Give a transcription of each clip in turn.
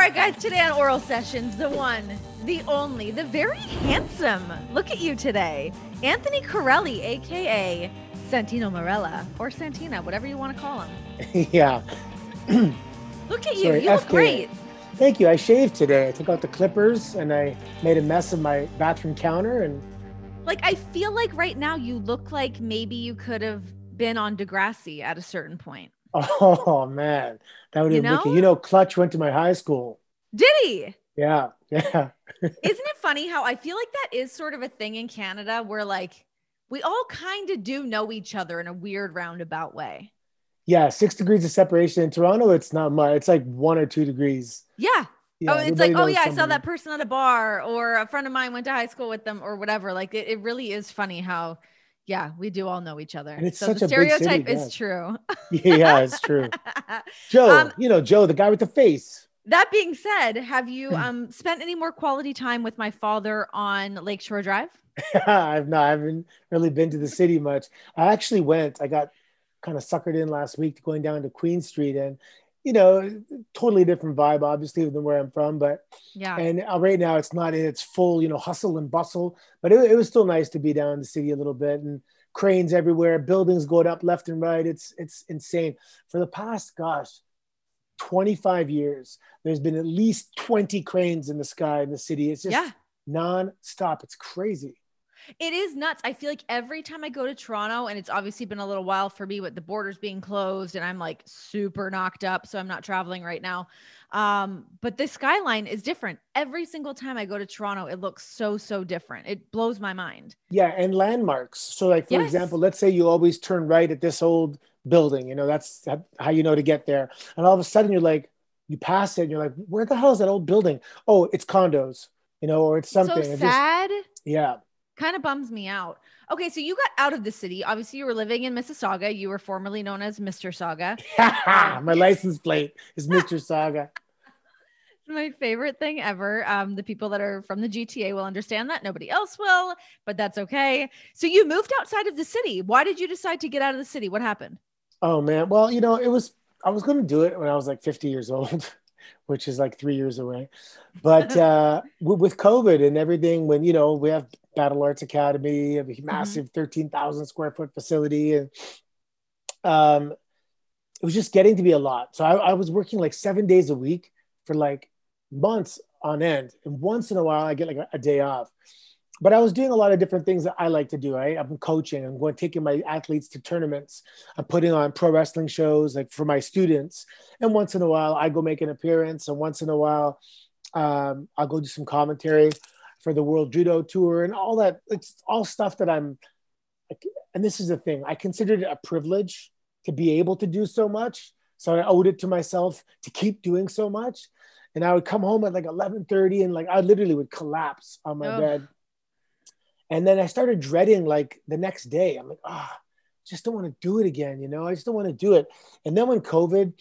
right, guys, today on Oral Sessions, the one, the only, the very handsome, look at you today, Anthony Carelli, a.k.a. Santino Marella, or Santina, whatever you want to call him. Yeah. Look at you. Sorry, You look FKA. great. Thank you. I shaved today. I took out the clippers and I made a mess of my bathroom counter. And Like, I feel like right now you look like maybe you could have been on Degrassi at a certain point. oh man, that would You have know? wicked. You know, Clutch went to my high school. Did he? Yeah. Yeah. Isn't it funny how I feel like that is sort of a thing in Canada where like we all kind of do know each other in a weird roundabout way. Yeah. 6 degrees of separation. In Toronto, it's not much. It's like 1 or 2 degrees. Yeah. Yeah, Oh, it's like, everybody oh knows yeah, I saw somebody. that person at a bar, or a friend of mine went to high school with them, or whatever. Like it really is funny how, yeah, we do all know each other. And it's so such the a big city, stereotype yeah. is true. Yeah, it's true. Joe, Joe, the guy with the face. That being said, have you spent any more quality time with my father on Lakeshore Drive? I haven't really been to the city much. I actually went. I got kind of suckered in last week to going down to Queen Street, and totally different vibe, obviously, than where I'm from. But yeah, and right now it's not in its full, hustle and bustle. But it was still nice to be down in the city a little bit, and cranes everywhere, buildings going up left and right. It's insane. For the past, 25 years, there's been at least 20 cranes in the sky in the city. It's just non-stop. It's crazy. It is nuts. I feel like every time I go to Toronto, and it's obviously been a little while for me with the borders being closed and I'm like super knocked up, so I'm not traveling right now. But the skyline is different. Every single time I go to Toronto, it looks so different. It blows my mind. Yeah, and landmarks. So like, for example, let's say you always turn right at this old building, that's how you know to get there. And all of a sudden you're like, you pass it and you're like, where the hell is that old building? Oh, it's condos, or it's something. So sad. Yeah. Kind of bums me out. Okay, so you got out of the city. Obviously, you were living in Mississauga. You were formerly known as Mr. Saga. My license plate is Mr. Saga. It's my favorite thing ever. The people that are from the GTA will understand that. Nobody else will, but that's okay. So you moved outside of the city. Why did you decide to get out of the city? What happened? Oh, man. Well, I was going to do it when I was like 50 years old. Which is like 3 years away. But with COVID and everything, when, we have Battle Arts Academy, a massive 13,000 square foot facility. And it was just getting to be a lot. So I was working like 7 days a week for like months on end. And once in a while, I get like a day off. But I was doing a lot of different things that I like to do. I'm coaching. I'm taking my athletes to tournaments. I'm putting on pro wrestling shows like for my students. And once in a while, I go make an appearance. And once in a while, I'll go do some commentary for the World Judo Tour and all that. It's all stuff that and this is the thing. I considered it a privilege to be able to do so much. So I owed it to myself to keep doing so much. And I would come home at like 11:30 and like I literally would collapse on my bed. And then I started dreading like the next day. I'm like, just don't want to do it again. I just don't want to do it. And then when COVID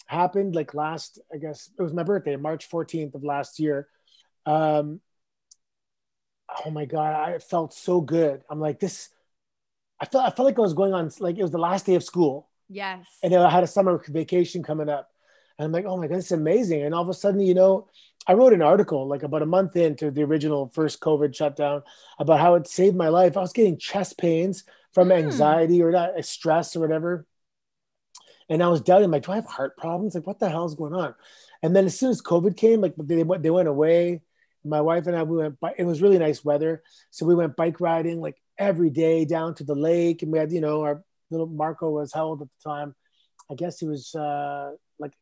happened, like I guess it was my birthday, March 14th of last year. Oh my God, I felt so good. I'm like I felt like I was going on, like it was the last day of school. Yes. And I had a summer vacation coming up. And I'm like, oh my God, it's amazing. And all of a sudden, I wrote an article like about a month into the original first COVID shutdown about how it saved my life. I was getting chest pains from anxiety or stress or whatever. And I was doubting, like, do I have heart problems? Like, what the hell is going on? And then as soon as COVID came, like they went away. My wife and I, it was really nice weather. So we went bike riding like every day down to the lake. And we had, our little Marco was how old at the time? I guess he was like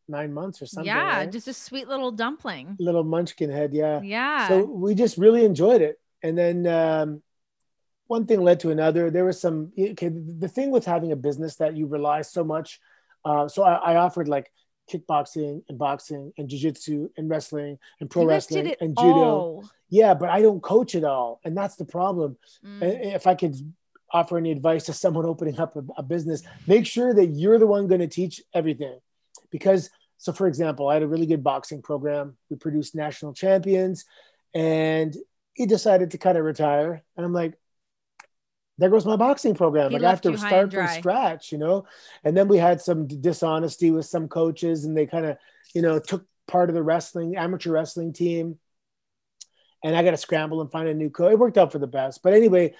9 months or something. Yeah, right? just a sweet little dumpling. Little munchkin head, yeah. Yeah. So we just really enjoyed it. And then one thing led to another. There was the thing with having a business that you rely so much. So I offered like kickboxing and boxing and jiu-jitsu and wrestling and pro wrestling and judo. All. Yeah, but I don't coach it all. And that's the problem. If I could offer any advice to someone opening up a business, make sure that you're the one going to teach everything. Because, so for example, I had a really good boxing program. We produced national champions and he decided to kind of retire. And I'm like, there goes my boxing program. Like I have to start from scratch, And then we had some dishonesty with some coaches and they kind of, took part of the amateur wrestling team. And I got to scramble and find a new coach. It worked out for the best. But anyway,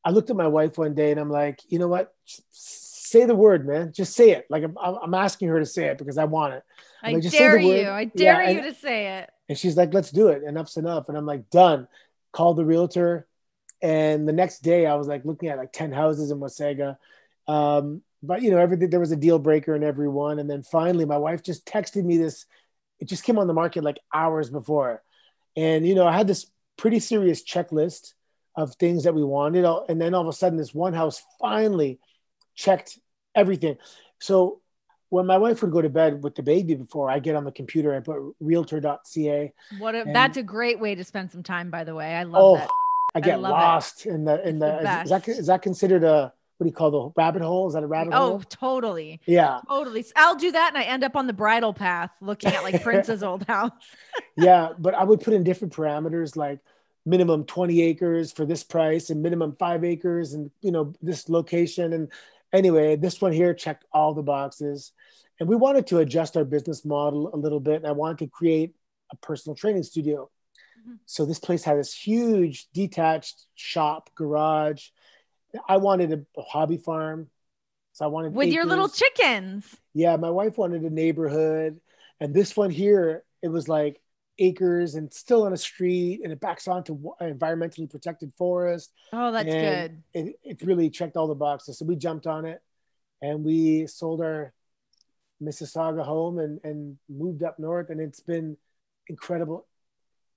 I looked at my wife one day and I'm like, you know what? Say the word, man. Just say it. Like I'm asking her to say it because I want it. I dare you. I dare you to say it. And she's like, let's do it. Enough's enough. And I'm like, done. Called the realtor. And the next day I was like looking at like 10 houses in Wasaga. But you know, everything, there was a deal breaker in every one. And then finally my wife just texted me this. It just came on the market like hours before. And, you know, I had this pretty serious checklist of things that we wanted. And then all of a sudden this one house finally checked everything. So when my wife would go to bed with the baby before, I get on the computer, I put realtor.ca. That's a great way to spend some time, by the way. I love that. I get lost in the is that considered a, what do you call the rabbit hole? Is that a rabbit hole? Oh, totally. Yeah. Totally. I'll do that. And I end up on the bridle path looking at like Prince's old house. Yeah. But I would put in different parameters, like minimum 20 acres for this price and minimum 5 acres and, you know, this location. And anyway, this one here checked all the boxes. And we wanted to adjust our business model a little bit. And I wanted to create a personal training studio. Mm-hmm. So this place had this huge detached shop, garage. I wanted a hobby farm. So I wanted with your little chickens. Yeah. My wife wanted a neighborhood. And this one here, it was like acres and still on a street, and it backs onto an environmentally protected forest. Oh, that's good. It really checked all the boxes. So we jumped on it and we sold our Mississauga home and moved up north. And it's been incredible.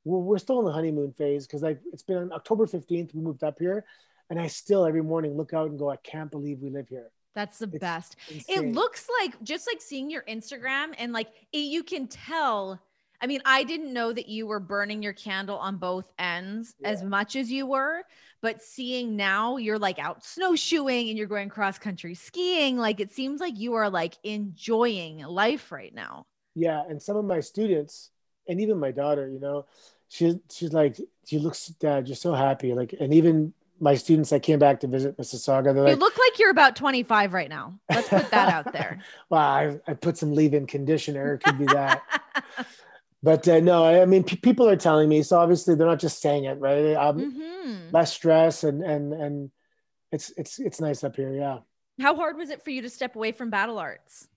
We're still in the honeymoon phase because it's been on October 15th. We moved up here. And I still every morning look out and go, I can't believe we live here. That's the best. Insane. It looks like, just like seeing your Instagram and like you can tell. I mean, I didn't know that you were burning your candle on both ends as much as you were, but seeing now you're like out snowshoeing and you're going cross country skiing. Like it seems like you are like enjoying life right now. Yeah. And some of my students and even my daughter, you know, she's like, she looks, Dad, you're so happy. Like, and even my students that came back to visit Mississauga, they're you look like you're about 25 right now. Let's put that out there. Well, I put some leave-in conditioner. It could be that. But no, I mean, people are telling me, so obviously they're not just saying it, right? Less stress and it's nice up here. Yeah. How hard was it for you to step away from battle arts?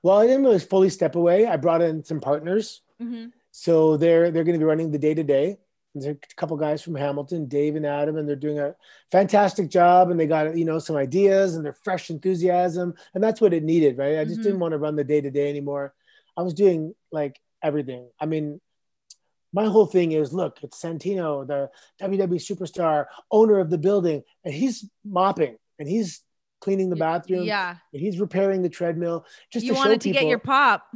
Well, I didn't really fully step away. I brought in some partners. Mm-hmm. So they're going to be running the day-to-day. There's a couple guys from Hamilton, Dave and Adam, and they're doing a fantastic job. And they got, you know, some ideas and they're fresh enthusiasm. And that's what it needed, right? I just didn't want to run the day-to-day anymore. I was doing like everything. I mean, my whole thing is, look, it's Santino, the WWE superstar, owner of the building, and he's mopping and he's cleaning the bathroom. Yeah. And he's repairing the treadmill. Just you to wanted show to people, get your pop.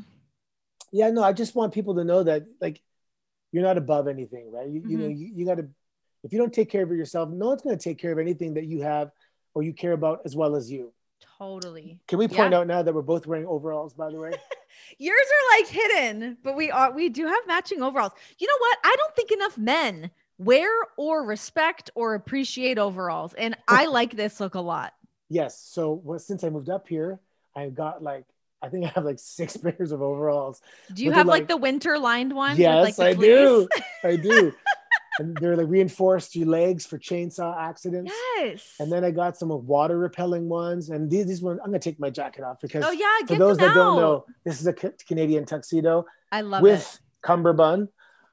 Yeah, no, I just want people to know that, like, you're not above anything, right? You know, you got to, if you don't take care of yourself, no one's going to take care of anything that you have or you care about as well as you. Totally. Can we point out now that we're both wearing overalls, by the way? Yours are like hidden, but we do have matching overalls. You know what? I don't think enough men wear or respect or appreciate overalls. And I like this look a lot. Yes. So since I moved up here, I've got like, I think I have like 6 pairs of overalls. Do you have like the winter lined ones? Yes, with like I do. I do. And they're like reinforced your legs for chainsaw accidents. Yes. And then I got some water repelling ones. And these ones, I'm going to take my jacket off because for those that don't know, this is a Canadian tuxedo. I love with cummerbund.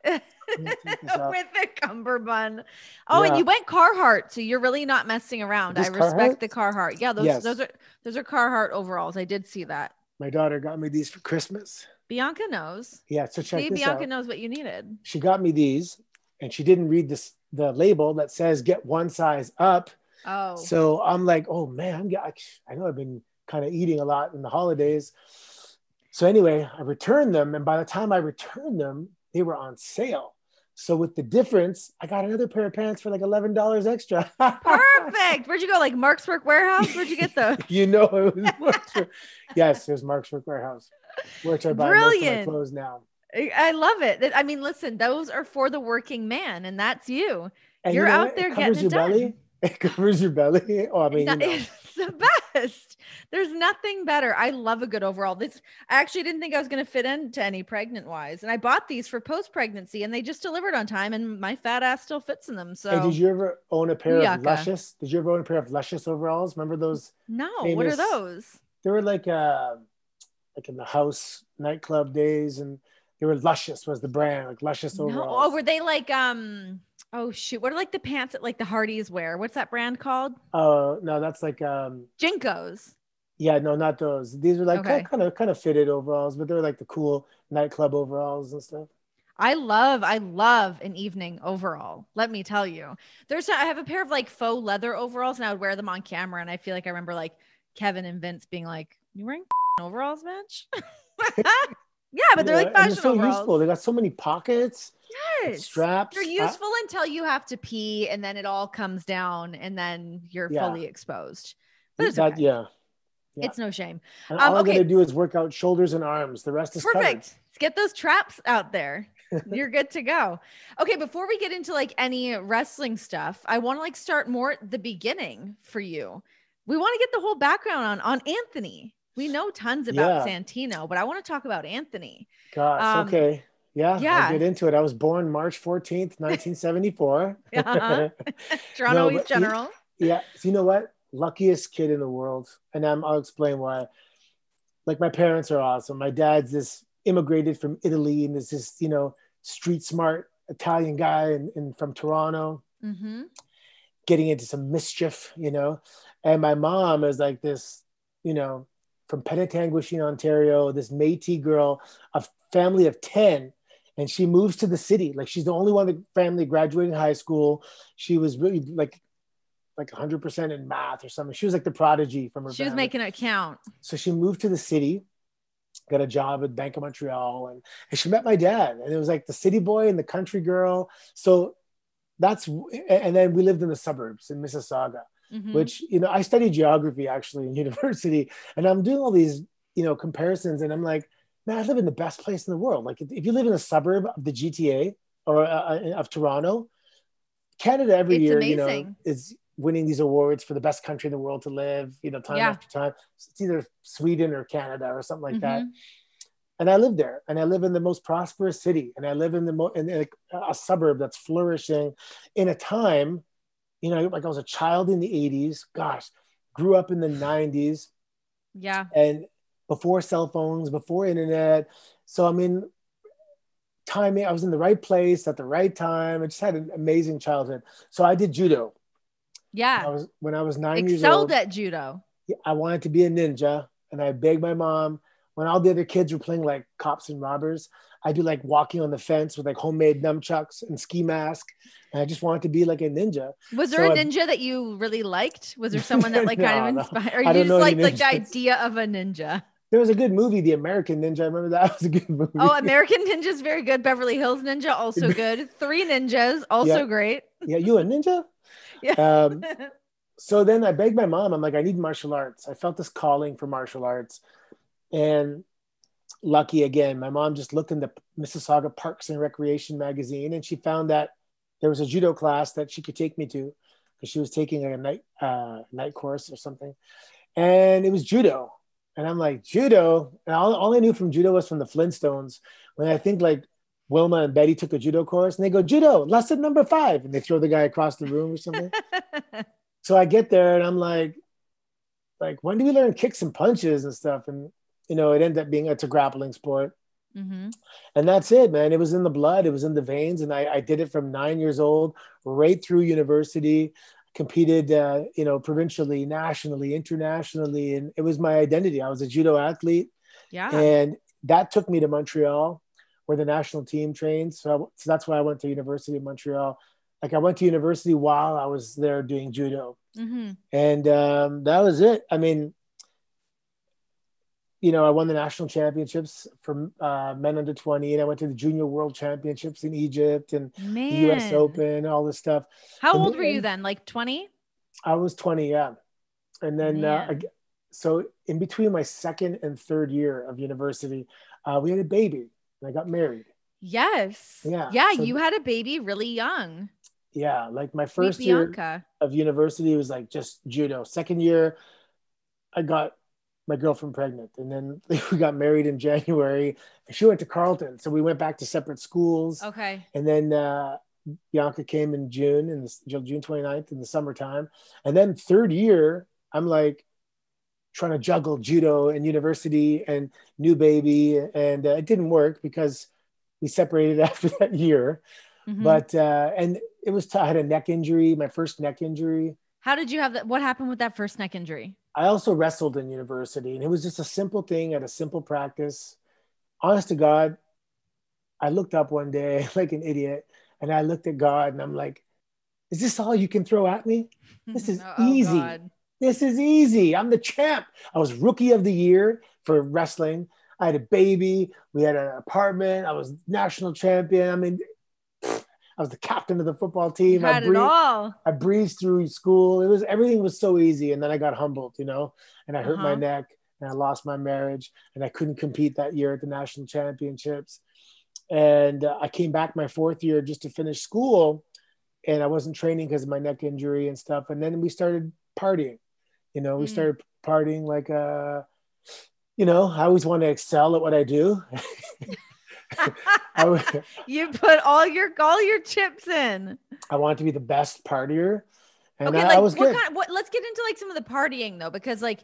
With the cummerbund. Oh, yeah. And you went Carhartt, so you're really not messing around. I respect the Carhartt. Yeah, those are Carhartt overalls. I did see that. My daughter got me these for Christmas. Bianca knows. Yeah, so check this Bianca out. knows what you needed. She got me these, and she didn't read the label that says get one size up. Oh. So I'm like, oh man, I know I've been kind of eating a lot in the holidays. So anyway, I returned them, and by the time I returned them, they were on sale. So with the difference, I got another pair of pants for like $11 extra. Perfect. Where'd you go? Like Mark's Work Warehouse? Where'd you get those? You know, it was Mark's Work. Yes, it was Mark's Work Warehouse. Which I buy most of my clothes now. I love it. I mean, listen, those are for the working man, and that's you. And You're out there getting it done. Belly. It covers your belly. Oh, I mean, the best. There's nothing better. I love a good overall. I actually didn't think I was going to fit into any pregnant wise. And I bought these for post-pregnancy and they just delivered on time and my fat ass still fits in them. So Hey, did you ever own a pair of Yucca. Luscious? Did you ever own a pair of Luscious overalls? Remember those No, what are famous, those? they were like in the house nightclub days, and they were Luscious was the brand, like Luscious No. overalls. Oh, were they like, oh shoot. What are like the pants that like the Hardys wear? What's that brand called? Oh no, that's like Jinkos. yeah, no, not those. These were like Okay. kind of fitted overalls, but they were like the cool nightclub overalls and stuff. I love an evening overall. Let me tell you. I have a pair of like faux leather overalls and I would wear them on camera. And I feel like I remember like Kevin and Vince being like, "You wearing overalls, bitch?" Yeah, but they're like And they're fashion so overalls. useful. They got so many pockets, Yes. straps. They're useful until you have to pee and then it all comes down and then you're Yeah. fully exposed. But it's okay. Yeah. It's no shame. And all I Okay. gotta do is work out shoulders and arms. The rest is Perfect. covered. Let's get those traps out there. You're good to go. Okay, before we get into like any wrestling stuff, I want to like start more at the beginning for you. We want to get the whole background on Anthony. We know tons about Santino, but I want to talk about Anthony. Gosh, okay. Yeah, I'll get into it. I was born March 14th, 1974. Toronto East General. So you know what? Luckiest kid in the world. And I'll explain why. Like my parents are awesome. My dad's this immigrated from Italy and is this, street smart Italian guy and from Toronto, getting into some mischief, And my mom is like this, from Penetanguishene, Ontario, this Métis girl, a family of 10. And she moves to the city. Like she's the only one in the family graduating high school. She was really like 100% in math or something. She was like the prodigy from her family. She was making it count. So she moved to the city, got a job at Bank of Montreal, and she met my dad. And it was like the city boy and the country girl. So and then we lived in the suburbs in Mississauga, which, I studied geography actually in university. And I'm doing all these, comparisons. And I'm like, man, I live in the best place in the world. Like if you live in a suburb of the GTA or of Toronto, Canada every year, amazing. Is winning these awards for the best country in the world to live, time after time. It's either Sweden or Canada or something like that. And I live there, and I live in the most prosperous city, and I live in a suburb that's flourishing in a time, like I was a child in the 80s. Gosh, grew up in the 90s. Yeah. And before cell phones, before internet. So I mean, timing, I was in the right place at the right time. I just had an amazing childhood. So I did judo. Yeah. When I was 9 years old. Excelled at judo. I wanted to be a ninja, and I begged my mom. When all the other kids were playing like cops and robbers, I'd be like walking on the fence with like homemade nunchucks and ski mask. And I just wanted to be like a ninja. Was there a ninja that you really liked? Was there someone that like kind of inspired? Or you just like the idea of a ninja? There was a good movie, The American Ninja. I remember that was a good movie. Oh, American Ninja is very good. Beverly Hills Ninja, also good. Three Ninjas, also great. Yeah, you a ninja? Yeah. So then I begged my mom. I'm like, I need martial arts. I felt this calling for martial arts. And lucky again, my mom just looked in the Mississauga Parks and Recreation magazine, and she found that there was a judo class that she could take me to, because she was taking a night course or something. And it was judo. And I'm like, judo? And all I knew from judo was from the Flintstones, when I think like Wilma and Betty took a judo course, and they go, judo, lesson number 5. And they throw the guy across the room or something. So I get there and I'm like, when do we learn kicks and punches and stuff? And, it ended up being it's a grappling sport. And that's it, man. It was in the blood. It was in the veins. And I did it from 9 years old, right through university, competed, provincially, nationally, internationally. And it was my identity. I was a judo athlete. Yeah. And that took me to Montreal, where the national team trains. So that's why I went to University of Montreal. Like I went to university while I was there doing judo. And that was it. I mean, I won the national championships for men under 20, and I went to the junior world championships in Egypt and the US Open, all this stuff. How old were you then? Like 20? I was 20. Yeah. And then, so in between my second and third year of university, we had a baby and I got married. Yes. Yeah. Yeah. So, you had a baby really young. Yeah. Like my first year of university was like just judo. Second year, I got my girlfriend pregnant, and then we got married in January. And she went to Carleton, so we went back to separate schools. Okay. And then Bianca came in June, June 29th in the summertime. And then third year, I'm like trying to juggle judo and university and new baby, and it didn't work because we separated after that year. But and it was I had a neck injury, my first neck injury. How did you have that? What happened with that first neck injury? I also wrestled in university, and it was just a simple thing at a simple practice. Honest to God, I looked up one day like an idiot, and I looked at God, and I'm like, is this all you can throw at me? This is easy. God. This is easy. I'm the champ. I was rookie of the year for wrestling. I had a baby. We had an apartment. I was national champion. I mean, I was the captain of the football team. I breezed through school. Everything was so easy. And then I got humbled, and I hurt my neck, and I lost my marriage, and I couldn't compete that year at the national championships. And I came back my fourth year just to finish school, and I wasn't training because of my neck injury and stuff. And then we started partying. We started partying like, I always want to excel at what I do. You put all your chips in. I wanted to be the best partier. And okay, I was good. Let's get into like some of the partying though, because like,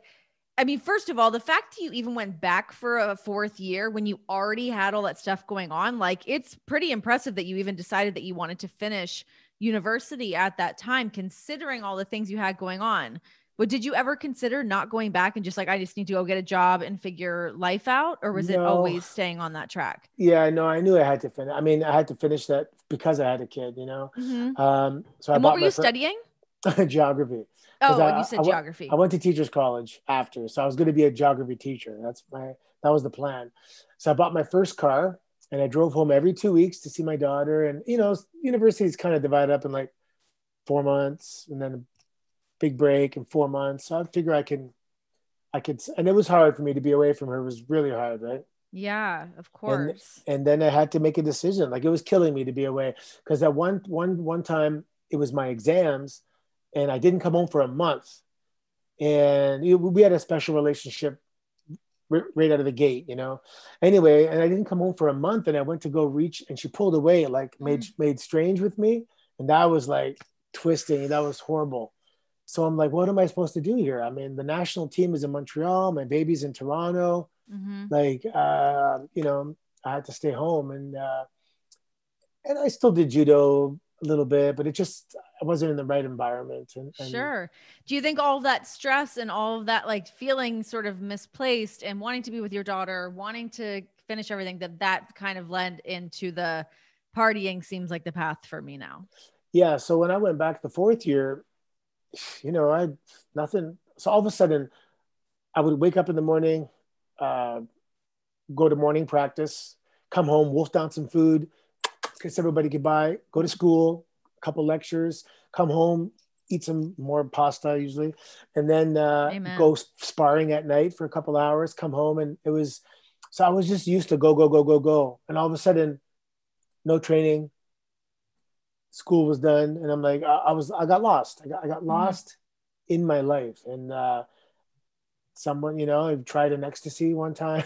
I mean, first of all, the fact that you even went back for a fourth year when you already had all that stuff going on, like it's pretty impressive that you even decided that you wanted to finish university at that time, considering all the things you had going on. But did you ever consider not going back and just like, I just need to go get a job and figure life out? Or was it always staying on that track? Yeah, no, I knew I had to finish. I mean, I had to finish that because I had a kid, So what were you studying? Geography. Oh, you said geography. I went to teacher's college after. So I was going to be a geography teacher. That was the plan. So I bought my first car, and I drove home every 2 weeks to see my daughter. And, university is kind of divided up in like 4 months and then a big break in 4 months. So I figure I could, and it was hard for me to be away from her. It was really hard, right? Yeah, of course. And then I had to make a decision. Like it was killing me to be away because at one time it was my exams, and I didn't come home for a month. And we had a special relationship right out of the gate, Anyway, and I didn't come home for a month, and I went to go reach, and she pulled away, like made strange with me, and that was like twisting. That was horrible. So I'm like, what am I supposed to do here? I mean, the national team is in Montreal. My baby's in Toronto. Like, I had to stay home, and I still did judo a little bit, but I wasn't in the right environment. And sure. Do you think all of that stress and all of that, like feeling sort of misplaced and wanting to be with your daughter, wanting to finish everything, that kind of led into the partying seems like the path for me now? Yeah. So when I went back the fourth year, I had nothing. So all of a sudden I would wake up in the morning, go to morning practice, come home, wolf down some food, kiss everybody goodbye, go to school, a couple lectures, come home, eat some more pasta usually, and then go sparring at night for a couple hours, come home. And so I was just used to go. And all of a sudden, no training, school was done. And I'm like, I got lost. I got lost in my life. And someone, tried an ecstasy one time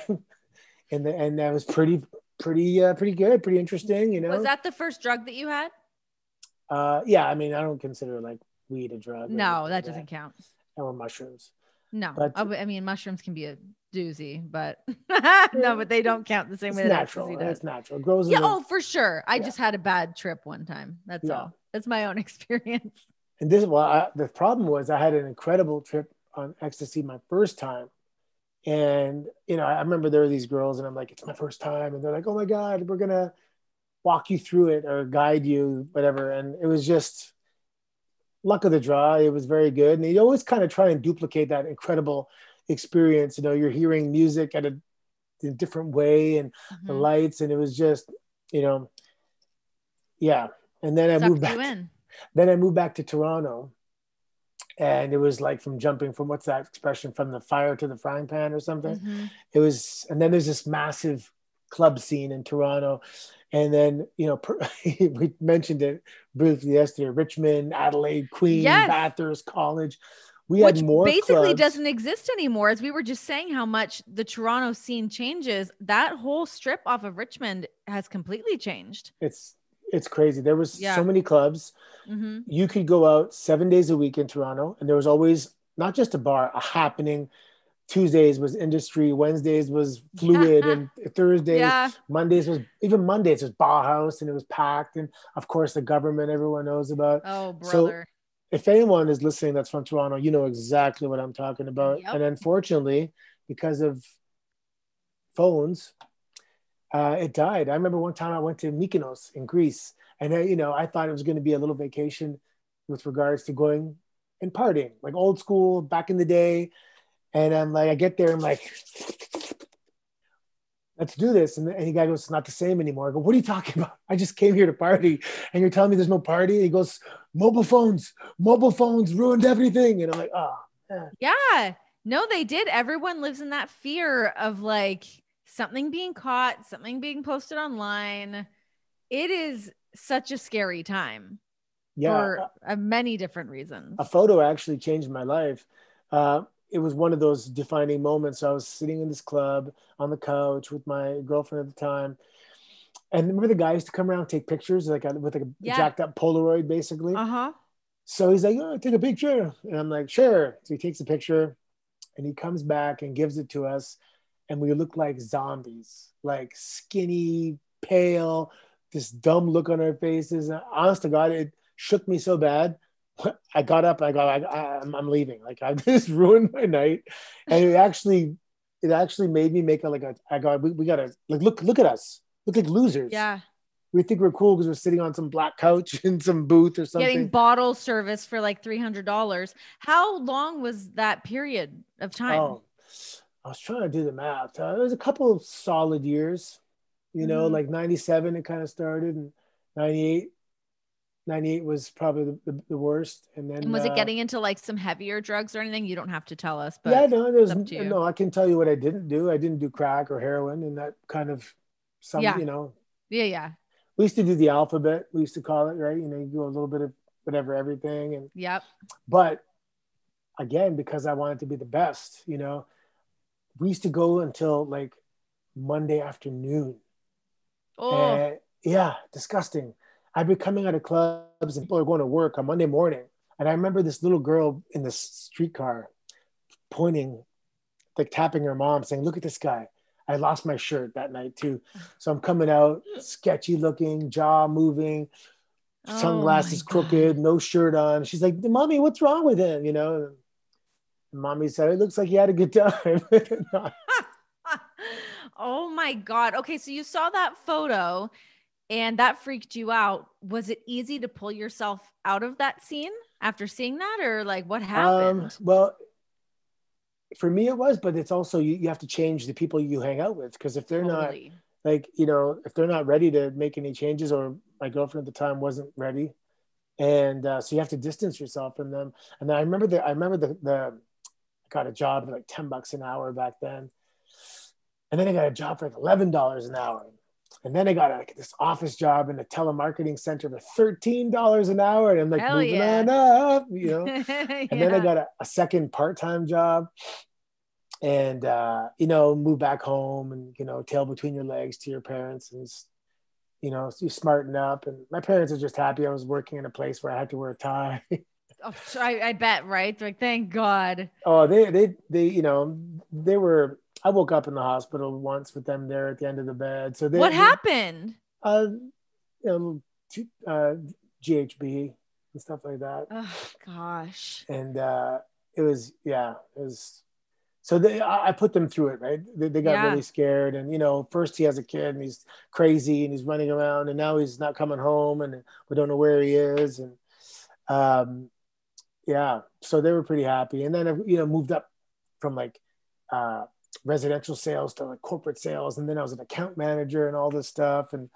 and that was pretty good, pretty interesting, Was that the first drug that you had? Yeah, I mean, I don't consider like weed a drug. No, that doesn't count. Or mushrooms. No, but I mean, mushrooms can be a doozy, but no, but they don't count the same way that ecstasy does. It's natural. It grows. Yeah, for sure. I just had a bad trip one time. That's all. That's my own experience. And the problem was I had an incredible trip on ecstasy my first time. And, I remember there were these girls and I'm like, it's my first time. And they're like, oh my God, we're going to walk you through it or guide you, whatever. And it was just luck of the draw. It was very good. And you always kind of try and duplicate that incredible experience. You're hearing music in a different way and the lights. And it was just, yeah. And then I moved back. Then I moved back to Toronto. And it was like jumping from what's that expression, from the fire to the frying pan or something. It was, and then there's this massive club scene in Toronto. And then, we mentioned it briefly yesterday, Richmond, Adelaide, Queen, Bathurst, College. We had Which more basically clubs. doesn't exist anymore. As we were just saying how much the Toronto scene changes, that whole strip off of Richmond has completely changed. It's crazy. There was so Yeah. many clubs. Mm-hmm. You could go out 7 days a week in Toronto, and there was always not just a bar, a happening. Tuesdays was industry, Wednesdays was fluid, and Thursdays, Yeah. Mondays was Bauhaus, and it was packed. And of course, the government everyone knows about. Oh, So brother. if anyone is listening that's from Toronto, you know exactly what I'm talking about. Yep. And unfortunately, because of phones, it died. I remember one time I went to Mykonos in Greece, and I thought it was going to be a little vacation with regards to going and partying, like old school back in the day. And I'm like, I get there, I'm like, let's do this. And the guy goes, it's not the same anymore. I go, what are you talking about? I just came here to party. And you're telling me there's no party? And he goes, mobile phones ruined everything. And I'm like, oh, man. Yeah. No, they did. Everyone lives in that fear of like something being caught, something being posted online. It is such a scary time for many different reasons. A photo actually changed my life. It was one of those defining moments. I was sitting in this club on the couch with my girlfriend at the time. And remember the guy used to come around and take pictures with a jacked up Polaroid, basically. Uh-huh. So he's like, oh, take a picture. And I'm like, sure. So he takes a picture and he comes back and gives it to us. And we look like zombies, like skinny, pale, this dumb look on our faces. And honest to God, it shook me so bad. I got up. I'm leaving. Like I just ruined my night, and it actually made me make we gotta like look at us. Look like losers. Yeah. We think we're cool because we're sitting on some black couch in some booth or something. Getting bottle service for like $300. How long was that period of time? Oh, I was trying to do the math. It was a couple of solid years, like 97 it kind of started, and 98 was probably the worst. And then was it getting into like some heavier drugs or anything? You don't have to tell us, but yeah, no, I can tell you what I didn't do. I didn't do crack or heroin, and that kind of Yeah. We used to do the alphabet. We used to call it, right? You go a little bit of whatever, everything. And yep. But again, because I wanted to be the best, we used to go until like Monday afternoon. Oh, and, yeah, disgusting. I'd be coming out of clubs and people are going to work on Monday morning. And I remember this little girl in the streetcar pointing, like tapping her mom saying, look at this guy. I lost my shirt that night too. So I'm coming out sketchy looking, jaw moving, sunglasses crooked, no shirt on. She's like, mommy, what's wrong with him? And mommy said, it looks like he had a good time. Oh my God. Okay. So you saw that photo and that freaked you out. Was it easy to pull yourself out of that scene after seeing that, or like what happened? Well, for me it was, but it's also, you have to change the people you hang out with. Cause if they're not like, if they're not ready to make any changes, or my girlfriend at the time wasn't ready. And so you have to distance yourself from them. And I remember I got a job for like $10 an hour back then. And then I got a job for like $11 an hour. And then I got like this office job in a telemarketing center for $13 an hour. And I'm like, moving on up, And then I got a second part-time job, and, move back home and, tail between your legs to your parents, and, you smarten up. And my parents are just happy I was working in a place where I had to wear a tie. Oh, I bet, right? Like, thank God. Oh, they were, I woke up in the hospital once with them there at the end of the bed. So what happened? GHB and stuff like that. Oh gosh. And it was. So I put them through it, right? They got really scared, and first he has a kid and he's crazy and he's running around, and now he's not coming home, and we don't know where he is, and so they were pretty happy. And then moved up from like residential sales to like corporate sales, and then I was an account manager and all this stuff, and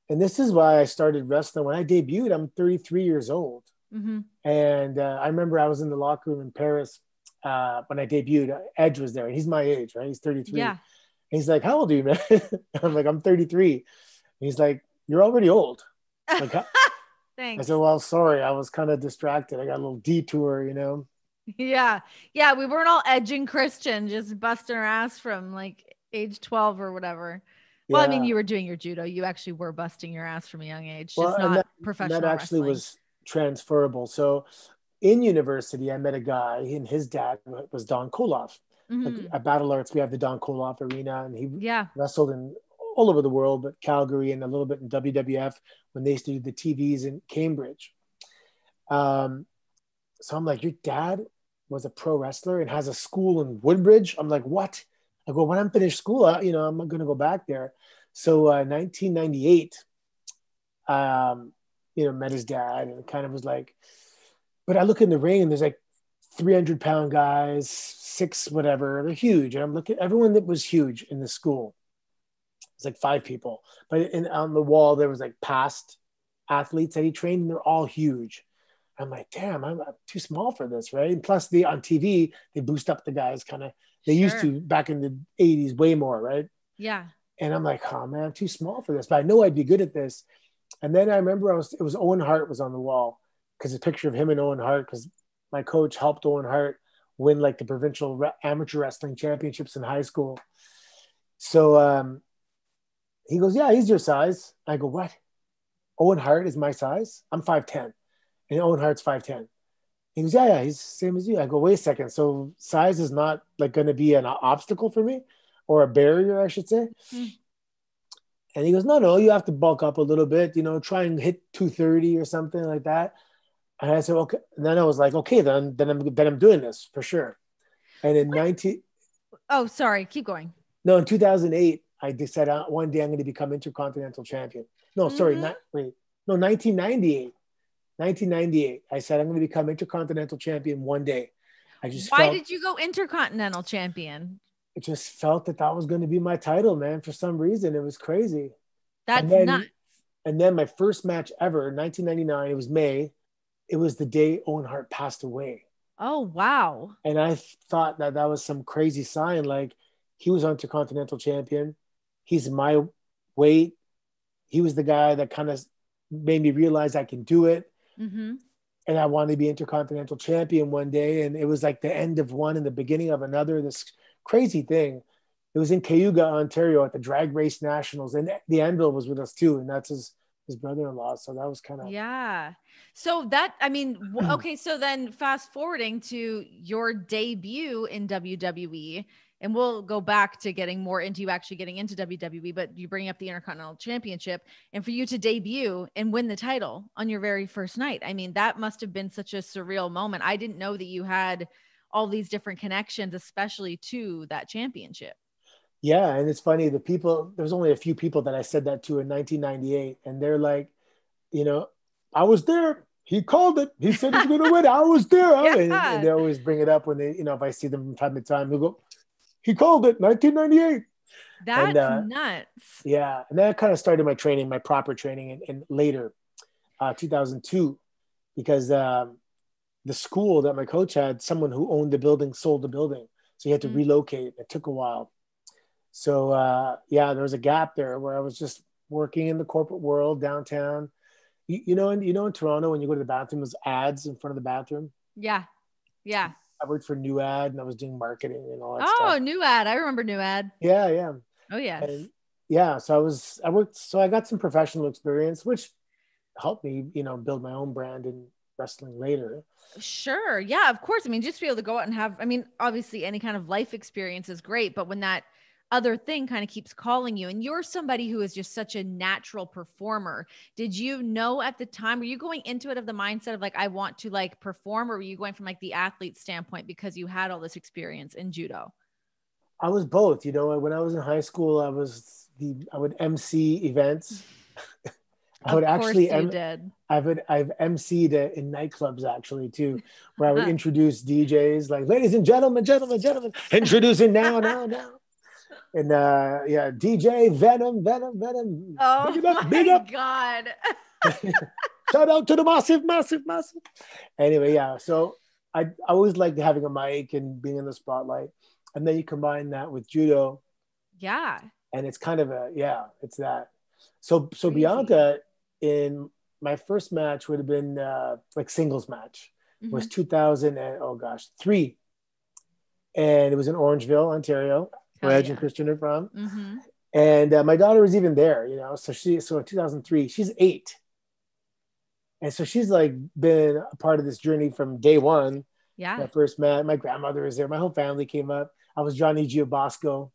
this is why I started wrestling. When I debuted, I'm 33 years old. Mm-hmm. And I remember I was in the locker room in Paris when I debuted. Edge was there, and he's my age, right? He's 33. Yeah. And he's like, how old are you, man? I'm like, I'm 33. And he's like, you're already old. Like, thanks. I said, well, sorry, I was kind of distracted. I got a little detour, Yeah. Yeah. We weren't all edging Christian, just busting our ass from like age 12 or whatever. Well, I mean, Yeah. you were doing your judo. You actually were busting your ass from a young age, Well, just and not that professional actually wrestling. was transferable. So in university, I met a guy, and his dad was Don Koloff. Like Hmm. at Battle Arts, we have the Don Koloff Arena, and he Yeah. wrestled in all over the world, but Calgary and a little bit in WWF when they used to do the TVs in Cambridge. Um, so I'm like, your dad was a pro wrestler and has a school in Woodbridge. I'm like, what? I go, when I'm finished school, I'm going to go back there. So 1998, met his dad and kind of was like, but I look in the ring and there's like 300-pound guys, six, whatever. They're huge. And I'm looking, everyone that was huge in the school. It's like 5 people. But on the wall, there was like past athletes that he trained, and they're all huge. I'm like, damn, I'm too small for this, right? And plus, on TV, they boost up the guys kind of. They used Sure. to back in the 80s way more, right? Yeah. And I'm like, oh man, I'm too small for this, but I know I'd be good at this. And then I remember it was Owen Hart was on the wall, because a picture of him and Owen Hart, because my coach helped Owen Hart win like the provincial amateur wrestling championships in high school. So he goes, yeah, he's your size. I go, what? Owen Hart is my size? I'm 5'10", and Owen Hart's 5'10". He goes, yeah, he's the same as you. I go, wait a second. So size is not like going to be an obstacle for me, or a barrier, I should say. Mm. And he goes, no, you have to bulk up a little bit, try and hit 230 or something like that. And I said, okay. And then I was like, okay, then I'm doing this for sure. And in Oh, sorry. Keep going. in 2008, I decided one day I'm going to become Intercontinental Champion. No, sorry, Hmm. not wait. No, 1998. 1998. I said I'm going to become Intercontinental Champion one day. I just Why felt did you go Intercontinental Champion? it just felt that was going to be my title, man. For some reason, it was crazy. And That's nuts. then my first match ever, 1999. It was May. It was the day Owen Hart passed away. Oh, wow. And I thought that was some crazy sign. Like, he was Intercontinental Champion. He's my weight. He was the guy that kind of made me realize I can do it. Mm-hmm. And I wanted to be Intercontinental Champion one day. And it was like the end of one and the beginning of another, this crazy thing. It was in Cayuga, Ontario at the Drag Race Nationals. And the Anvil was with us too. And that's his brother-in-law. So that was kind of. Yeah. So that, I mean, okay. So then fast forwarding to your debut in WWE, and we'll go back to getting more into you actually getting into WWE, but you bring up the Intercontinental Championship, and for you to debut and win the title on your very first night. I mean, that must have been such a surreal moment. I didn't know that you had all these different connections, especially to that championship. Yeah, and it's funny, there's only a few people that I said that to in 1998, and they're like, I was there. He called it. He said he's going to win. I was there. And Yeah. they always bring it up when they, if I see them from time to time, they go, he called it, 1998. And That's nuts. yeah, and that kind of started my training, my proper training in later, 2002, because the school that my coach had, someone who owned the building sold the building, so he had to relocate. It took a while. So yeah, there was a gap there where I was just working in the corporate world downtown. In Toronto, when you go to the bathroom, there's ads in front of the bathroom. Yeah. Yeah. I worked for New Ad, and I was doing marketing and all that Oh, stuff. New Ad. I remember New Ad. Yeah. Oh, yes. And yeah, so I worked, so I got some professional experience, which helped me, build my own brand in wrestling later. Sure. Yeah, of course. I mean, just to be able to go out and have, I mean, obviously any kind of life experience is great, but when that other thing kind of keeps calling you and you're somebody who is just such a natural performer, did you know at the time, were you going into it of the mindset of like, I want to like perform, or were you going from like the athlete standpoint because you had all this experience in judo? I was both. When I was in high school, I would MC events. I would Of course actually, you did. I've MC'd in nightclubs actually too, where I would introduce DJs like, ladies and gentlemen, introducing now. And yeah, DJ Venom. Oh big my up. God. Shout out to the massive. Anyway, yeah. So I always liked having a mic and being in the spotlight. And then you combine that with judo. Yeah. And it's kind of it's that. So Crazy. Bianca in my first match would have been like singles match. was 2003. And it was in Orangeville, Ontario, where Edge and Christian are from. And my daughter was even there, you know. So in 2003, she's 8. And so she's like been a part of this journey from day one. Yeah. When I first met, my grandmother was there. My whole family came up. I was Johnny Giobosco.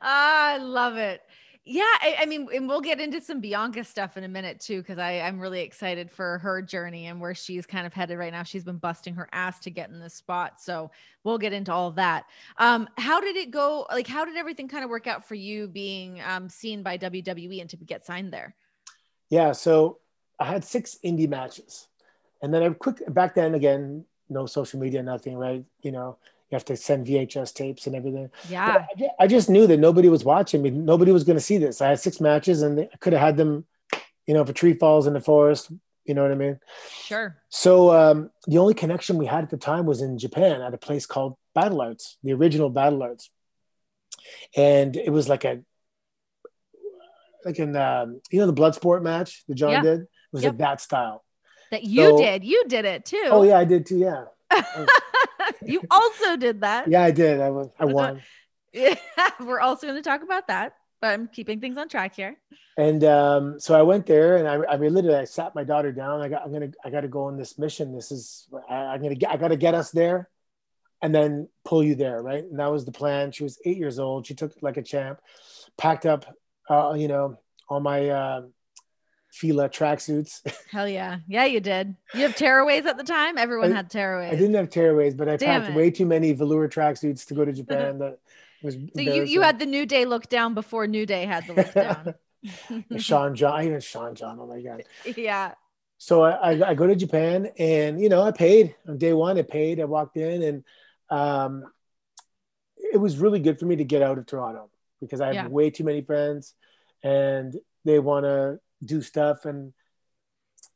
I love it. Yeah. I mean, and we'll get into some Bianca stuff in a minute too, because I'm really excited for her journey and where she's kind of headed right now. She's been busting her ass to get in this spot. So we'll get into all of that. How did it go? Like, how did everything kind of work out for you being seen by WWE and to get signed there? Yeah. So I had 6 indie matches. And then back then, again, no social media, nothing, right? You know, you have to send VHS tapes and everything. Yeah. I just knew that nobody was watching me. Nobody was going to see this. I had 6 matches and I could have had them, you know, if a tree falls in the forest, you know what I mean? Sure. So the only connection we had at the time was in Japan at a place called Battle Arts, the original Battle Arts. And it was like you know, the Bloodsport match that John did? It was like that style. That you did it too. Oh yeah, I did too. Yeah. You also did that. Yeah, I did. I won. Yeah, we're also going to talk about that, but I'm keeping things on track here. And so I went there, and I mean, literally, I sat my daughter down. I got to go on this mission. I got to get us there, and then pull you there, right? And that was the plan. She was 8 years old. She took it like a champ. Packed up, you know, all my Fila tracksuits. Hell yeah. Yeah, you did. You have tearaways at the time? Everyone had tearaways. I didn't have tearaways, but I packed way too many velour tracksuits to go to Japan. That was so you had the New Day look down before New Day had the look down. Sean John, oh my God. Yeah. So I go to Japan, and, you know, I paid on day one. I walked in, and it was really good for me to get out of Toronto because I have way too many friends and they want to do stuff. And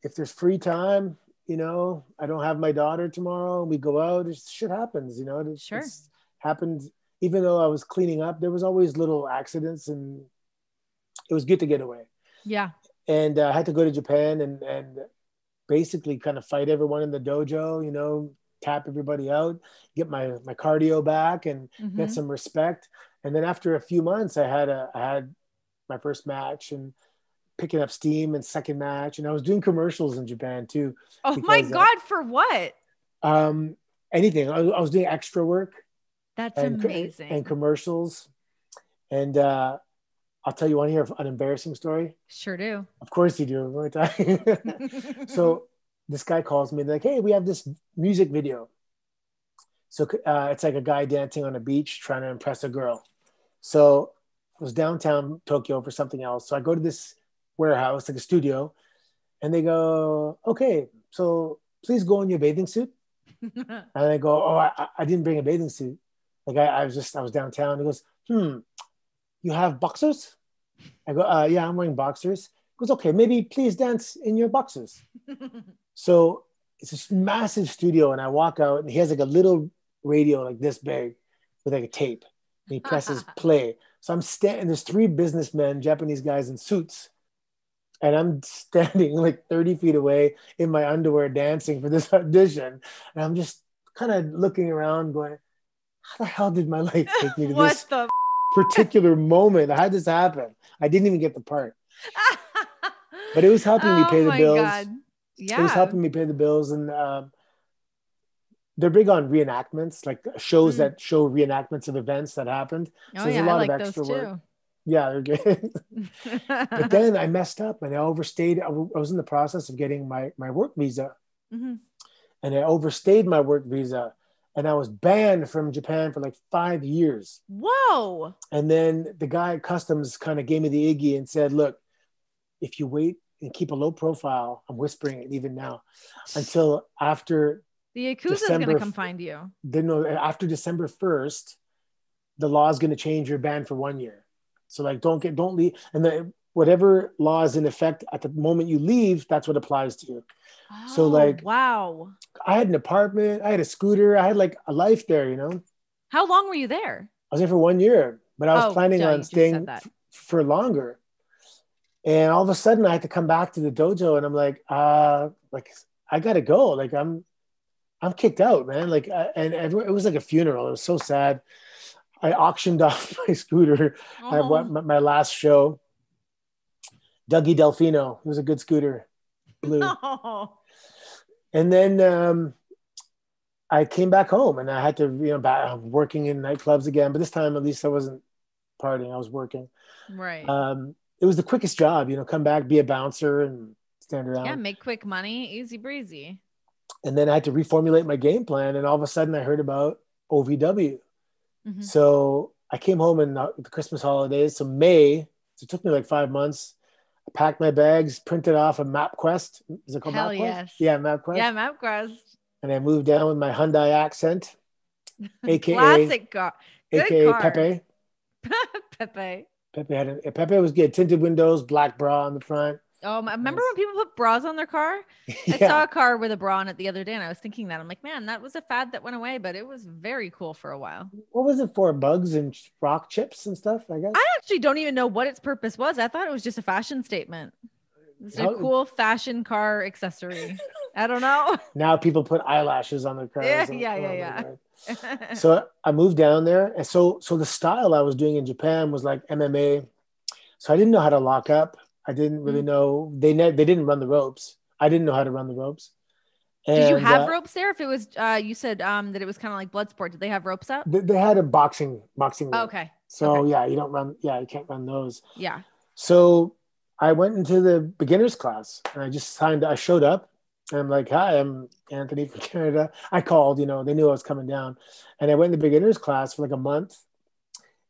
if there's free time, you know, I don't have my daughter tomorrow, we go out, shit happens, you know. It's happened. Even though I was cleaning up, there was always little accidents, and it was good to get away. Yeah. And I had to go to Japan and basically kind of fight everyone in the dojo, you know, tap everybody out, get my cardio back, and get some respect. And then after a few months, I had my first match and picking up steam, and second match. And I was doing commercials in Japan too. Oh because, my God, for what? Anything. I was doing extra work. That's amazing. And commercials. And I'll tell you, want to hear an embarrassing story? Sure do. Of course you do. So this guy calls me, like, hey, we have this music video. So it's like a guy dancing on a beach trying to impress a girl. So I was downtown Tokyo for something else. So I go to this warehouse, like a studio, and they go, okay, so please go in your bathing suit. And I go, oh, I didn't bring a bathing suit. Like I was downtown. He goes, you have boxers? I go, yeah, I'm wearing boxers. He goes, okay, maybe please dance in your boxers. So it's this massive studio, and I walk out, and he has like a little radio like this big with like a tape, and he presses play. So I'm standing, there's 3 businessmen, Japanese guys in suits, and I'm standing like 30 feet away in my underwear dancing for this audition. And I'm just kind of looking around going, how the hell did my life take me to this particular moment? How did this happen? I didn't even get the part. But it was helping me pay the bills. God. Yeah. It was helping me pay the bills. And they're big on reenactments, like shows that show reenactments of events that happened. So there's a lot of extra work. Yeah, they're good. But then I messed up and I overstayed. I was in the process of getting my work visa. And I overstayed my work visa. And I was banned from Japan for like 5 years. Whoa. And then the guy at customs kind of gave me the Iggy and said, look, if you wait and keep a low profile, I'm whispering it even now, until after the Yakuza is going to come find you. After December 1st, the law is going to change your ban for 1 year. So like, don't leave. And whatever law is in effect at the moment you leave, that's what applies to you. Oh, so like, wow. I had an apartment, I had a scooter, I had like a life there, you know? How long were you there? I was there for 1 year, but I was planning on staying for longer. And all of a sudden I had to come back to the dojo, and I'm like I gotta go. Like I'm kicked out, man. Like, it was like a funeral. It was so sad. I auctioned off my scooter at Oh, my last show. Dougie Delfino. It was a good scooter, blue. no. And then I came back home, and I had to, working in nightclubs again. But this time, at least, I wasn't partying. I was working. Right. It was the quickest job. Come back, be a bouncer, and stand around. Yeah, make quick money, easy breezy. And then I had to reformulate my game plan. And all of a sudden, I heard about OVW. Mm-hmm. So I came home in the Christmas holidays. So May, so it took me like 5 months. I packed my bags, printed off a MapQuest. Is it called Hell MapQuest? yes. Yeah, MapQuest. Yeah, MapQuest. And I moved down with my Hyundai accent, aka classic car. Good aka car. Pepe. Pepe. Pepe was good. Tinted windows, black bra on the front. Oh, remember when people put bras on their car? Yeah. I saw a car with a bra on it the other day, and I was thinking that. I'm like, man, that was a fad that went away, but it was very cool for a while. What was it for? Bugs and rock chips and stuff, I guess? I actually don't even know what its purpose was. I thought it was just a fashion statement. It's a cool fashion car accessory. I don't know. Now people put eyelashes on their cars. Yeah. So I moved down there. And so the style I was doing in Japan was like MMA. So I didn't know how to lock up. I didn't really know. They didn't run the ropes. I didn't know how to run the ropes. And, did you have ropes there? If it was, you said that it was kind of like blood sport. Did they have ropes up? They had a boxing rope. Okay. So okay. Yeah, you can't run those. Yeah. So I went into the beginner's class, and I showed up, and I'm like, hi, I'm Anthony from Canada. I called, they knew I was coming down, and I went in the beginner's class for like a month.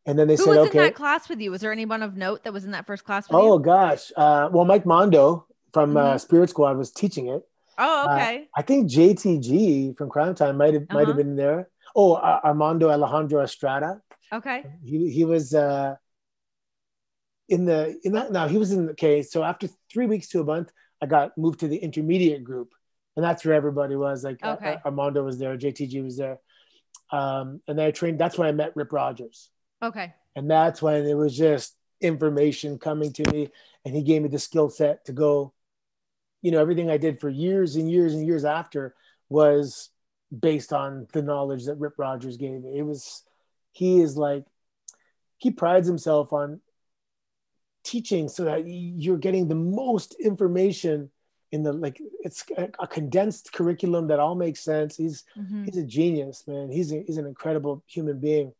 And then they said, okay. Who was in that class with you? Was there anyone of note that was in that first class with you? Oh gosh. Well, Mike Mondo from Spirit Squad was teaching it. Oh, okay. I think JTG from Crime Time might have been there. Oh, Armando Alejandro Estrada. Okay. He was in that. Now he was in. Okay, so after 3 weeks to a month, I got moved to the intermediate group, and that's where everybody was. Like Armando was there, JTG was there, and then I trained. That's when I met Rip Rogers. Okay. And that's when it was just information coming to me, and he gave me the skill set to go. Everything I did for years and years and years after was based on the knowledge that Rip Rogers gave me. He prides himself on teaching so that you're getting the most information it's a condensed curriculum that all makes sense. He's a genius, man. He's an incredible human being.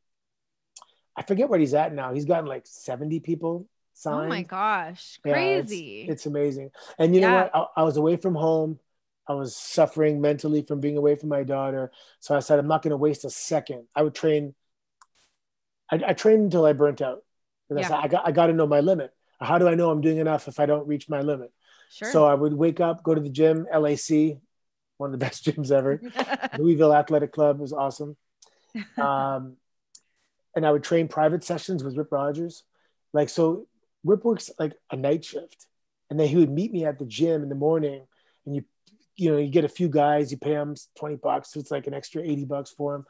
I forget where he's at now. He's gotten like 70 people signed. Oh my gosh. Crazy. Yeah, it's amazing. And you know what? I was away from home. I was suffering mentally from being away from my daughter. So I said, I'm not going to waste a second. I would train. I trained until I burnt out. I got to know my limit. How do I know I'm doing enough if I don't reach my limit? Sure. So I would wake up, go to the gym, LAC, one of the best gyms ever. Louisville Athletic Club was awesome. And I would train private sessions with Rip Rogers. So Rip works like a night shift. And then he would meet me at the gym in the morning, and you get a few guys, you pay him $20. So it's like an extra $80 for him.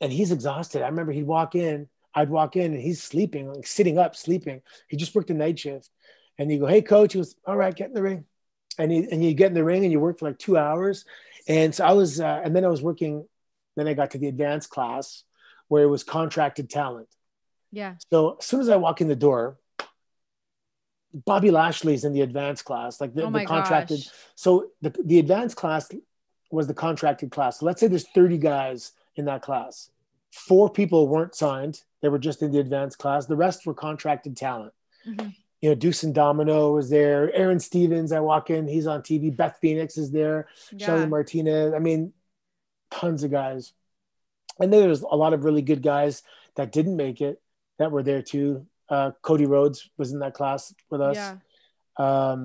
And he's exhausted. I remember I'd walk in and he's sleeping, like sitting up, sleeping. He just worked a night shift. And you go, hey coach, he goes, all right, get in the ring. And you get in the ring and you work for like 2 hours. And so I was, and then I was working, then I got to the advanced class where it was contracted talent. Yeah. So as soon as I walk in the door, Bobby Lashley's in the advanced class, the contracted. Gosh. So the advanced class was the contracted class. So let's say there's 30 guys in that class. 4 people weren't signed. They were just in the advanced class. The rest were contracted talent. Mm-hmm. Deuce and Domino was there. Aaron Stevens, I walk in, he's on TV. Beth Phoenix is there. Yeah. Shelly Martinez. I mean, tons of guys. And then there's a lot of really good guys that didn't make it that were there too. Cody Rhodes was in that class with us. Yeah.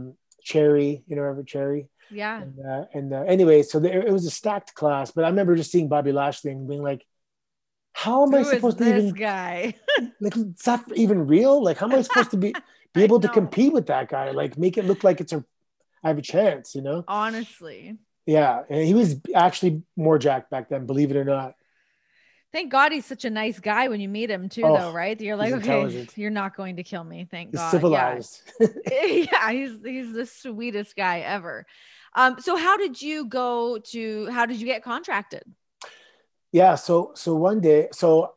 Cherry, remember Cherry? Yeah. And anyway, so it was a stacked class, but I remember just seeing Bobby Lashley and being like, how am I supposed to even guy? it's not even real. Like, how am I supposed to be able to compete with that guy? Like, make it look like I have a chance, Honestly. Yeah. And he was actually more jacked back then, believe it or not. Thank God he's such a nice guy when you meet him too, though, Oh, right? You're he's like, okay, intelligent. you're not going to kill me. Thank He's God. Yeah. civilized. Yeah, he's the sweetest guy ever. So how did you get contracted? Yeah. So one day, so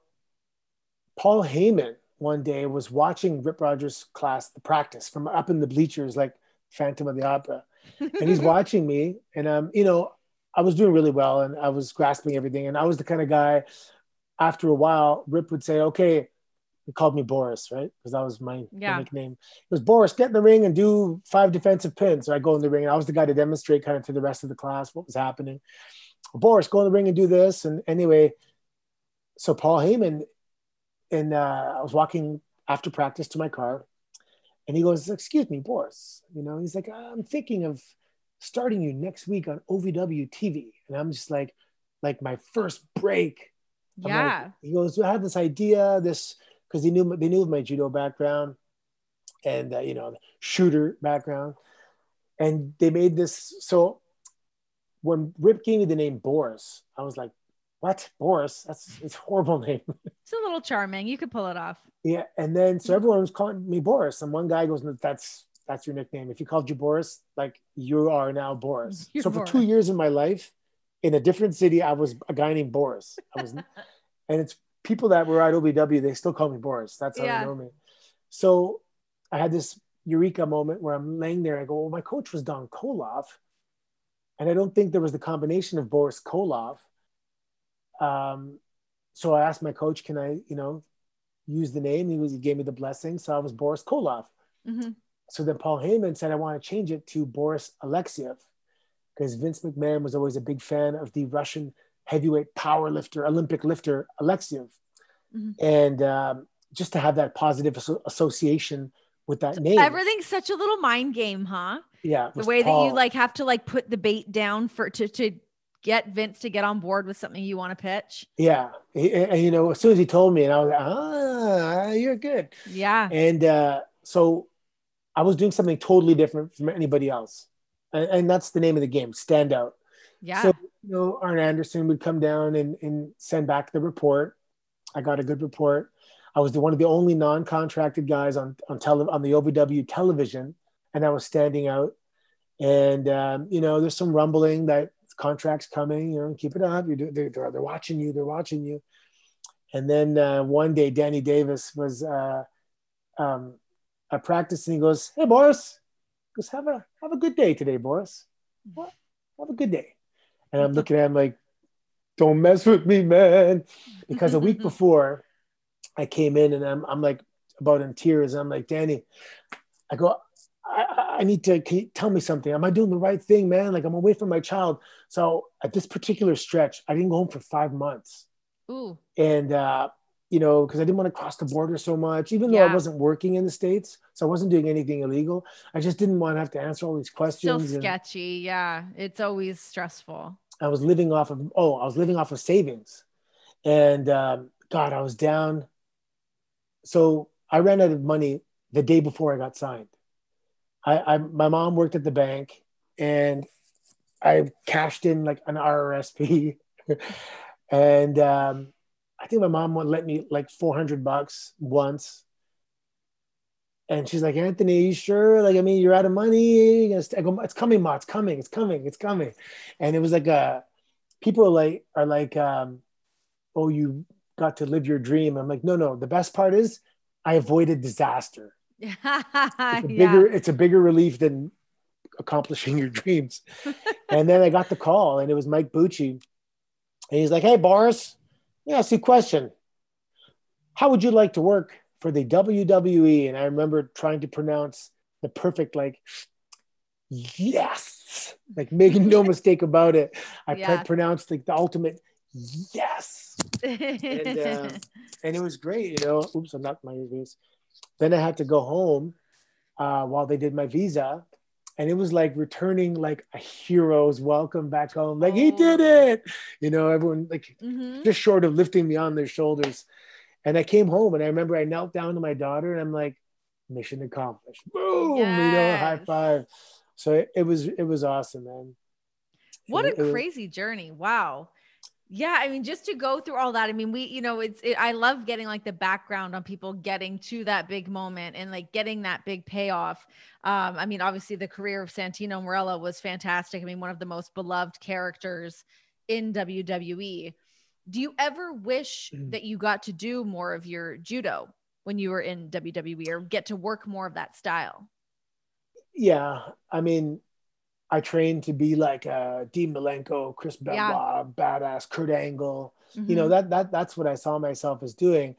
Paul Heyman one day was watching Rip Rogers' class, the practice from up in the bleachers, like Phantom of the Opera. And he's watching me, and I was doing really well and I was grasping everything. And I was the kind of guy, after a while, Rip would say, okay, he called me Boris, right? Because that was my Yeah. nickname. It was Boris, get in the ring and do 5 defensive pins. So I go in the ring, and I was the guy to demonstrate kind of to the rest of the class what was happening. Boris, go in the ring and do this. And anyway, so Paul Heyman, and I was walking after practice to my car, and he goes, excuse me, Boris. He's like, I'm thinking of starting you next week on OVW TV. And I'm just like my first break. Yeah. He goes, I have this idea, because they knew my judo background and, the shooter background. And they made this. So when Rip gave me the name Boris, I was like, what? Boris? It's a horrible name. It's a little charming. You could pull it off. Yeah. And then, so everyone was calling me Boris. And one guy goes, no, that's your nickname. If you called you Boris, like, you are now Boris. You're so for Boris. 2 years of my life in a different city, I was a guy named Boris. And it's people that were at OVW, they still call me Boris. That's how they know me. So I had this eureka moment where I'm laying there. I go, well, my coach was Don Koloff. And I don't think there was the combination of Boris Koloff. So I asked my coach, can I, use the name? He gave me the blessing. So I was Boris Koloff. Mm-hmm. So then Paul Heyman said, I want to change it to Boris Alexiev, because Vince McMahon was always a big fan of the Russian heavyweight power lifter, Olympic lifter, Alexiev. Mm-hmm. And just to have that positive association with that name. Everything's such a little mind game, huh? Yeah. The way Paul, that you have to put the bait down to get Vince to get on board with something you want to pitch. Yeah. And, as soon as he told me, and I was like, you're good. Yeah. And so I was doing something totally different from anybody else. And that's the name of the game, stand out. Yeah. So, Arn Anderson would come down and send back the report. I got a good report. I was one of the only non-contracted guys on the OVW television, and I was standing out. And, there's some rumbling that contracts coming, keep it up. They're watching you. They're watching you. And then one day, Danny Davis was at practice, and he goes, hey, Boris, goes, have a good day today, Boris. What? Have a good day. And I'm looking at him like, don't mess with me, man. Because a week before I came in, and I'm like about in tears. I'm like, Danny, I go, I need to, can you tell me something? Am I doing the right thing, man? Like, I'm away from my child. So at this particular stretch, I didn't go home for 5 months. Ooh. And, because I didn't want to cross the border so much, even though I wasn't working in the States. So I wasn't doing anything illegal. I just didn't want to have to answer all these questions. Still sketchy. Yeah. It's always stressful. I was living off of savings. And God, I was down. So I ran out of money the day before I got signed. My mom worked at the bank, and I cashed in like an RRSP. And I think my mom would let me like $400 once. And she's like, Anthony, you sure? Like, I mean, you're out of money. I go, it's coming, Ma. It's coming. It's coming. It's coming. And it was like people are like, oh, you got to live your dream. I'm like, no. The best part is I avoided disaster. It's a bigger relief than accomplishing your dreams. And then I got the call, and it was Mike Bucci. And he's like, hey, Boris, let me ask you a question. How would you like to work for the WWE? And I remember trying to pronounce the perfect, like, yes, like making no mistake about it. I pronounced like the ultimate yes. And it was great, Oops, I knocked my earpiece. Then I had to go home while they did my visa. And it was like returning like a hero's welcome back home. Like, he did it. Everyone like just short of lifting me on their shoulders. And I came home, and I remember I knelt down to my daughter, and I'm like, mission accomplished. Boom, high five. So it was awesome, man. What a crazy journey. Wow. Yeah, I mean, just to go through all that, I mean, I love getting like the background on people getting to that big moment and like getting that big payoff. I mean, obviously the career of Santino Marella was fantastic. I mean, one of the most beloved characters in WWE. Do you ever wish that you got to do more of your judo when you were in WWE or get to work more of that style? Yeah, I mean, I trained to be like Dean Malenko, Chris Yeah. Benoit, badass Kurt Angle. You know, Hmm. that's what I saw myself as doing.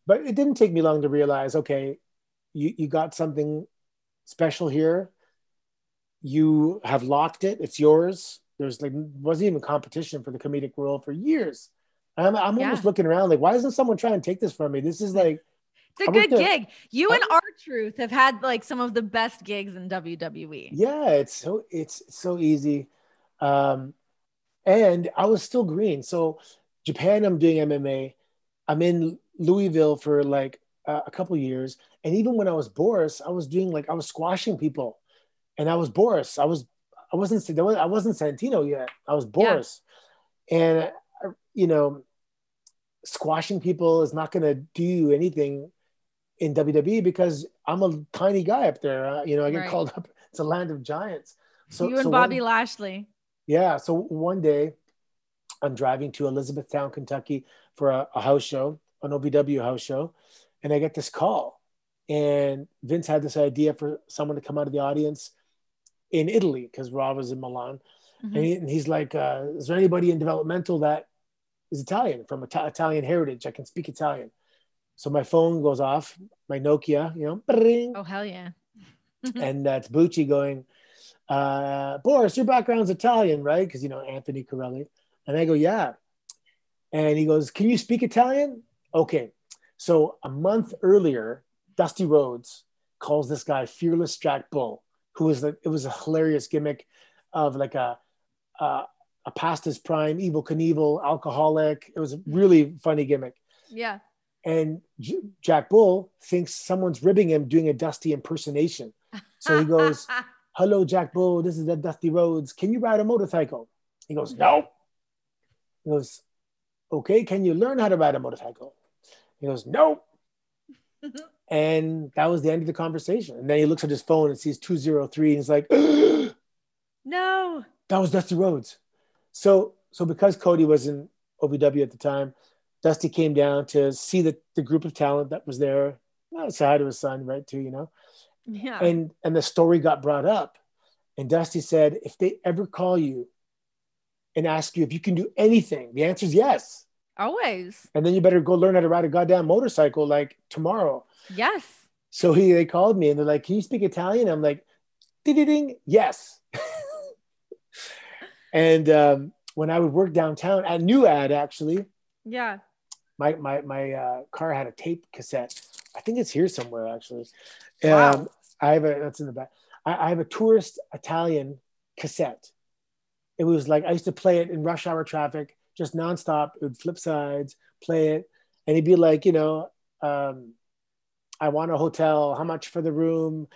But it didn't take me long to realize, okay, you got something special here. You have locked it. It's yours. There's like wasn't even competition for the comedic role for years. I'm almost Yeah. looking around like, why isn't someone trying to take this from me? This is like It's a I worked good there. gig. You and R-Truth have had like some of the best gigs in WWE. Yeah, it's so easy. Um, and I was still green. So Japan, I'm doing MMA. I'm in Louisville for like a couple years, and even when I was Boris, I was doing like I was squashing people, and I was Boris. I wasn't Santino yet. I was Yeah. Boris, and you know, squashing people is not going to do anything in WWE because I'm a tiny guy up there. I get Right. called up. It's a land of giants. So You so and Bobby one Lashley. yeah. So one day I'm driving to Elizabethtown, Kentucky for a house show, an OVW house show, and I get this call. And Vince had this idea for someone to come out of the audience in Italy because Raw was in Milan. And, Hmm. he's like, is there anybody in developmental that is Italian from Italian heritage? I can speak Italian. So my phone goes off, my Nokia, bring, Oh, hell yeah. and it's Bucci going, Boris, your background's Italian, right? Because, Anthony Carelli. And I go, yeah. And he goes, can you speak Italian? Okay. So a month earlier, Dusty Rhodes calls this guy Fearless Jack Bull, who was it was a hilarious gimmick of like a, a past his prime, Evil Knievel, alcoholic. It was a really funny gimmick. Yeah. And Jack Bull thinks someone's ribbing him doing a Dusty impersonation. So he goes, hello, Jack Bull. This is the Dusty Rhodes. Can you ride a motorcycle? He goes, no. He goes, okay, can you learn how to ride a motorcycle? He goes, no. And that was the end of the conversation. And then he looks at his phone and sees 203 and he's like, that No. was Dusty Rhodes. So because Cody was in OVW at the time, Dusty came down to see the group of talent that was there. Well, say hi to his son, right, too. Yeah. And the story got brought up. And Dusty said, if they ever call you and ask you if you can do anything, the answer is yes. Always. And then you better go learn how to ride a goddamn motorcycle like tomorrow. Yes. So they called me and they're like, can you speak Italian? I'm like, ding, ding, ding, yes. And when I would work downtown at New Ad, actually, Yeah. my car had a tape cassette. I think it's here somewhere, actually. Wow. That's in the back. I have a tourist Italian cassette. It was like I used to play it in rush hour traffic, just nonstop. It would flip sides, play it, and he'd be like, I want a hotel. How much for the room?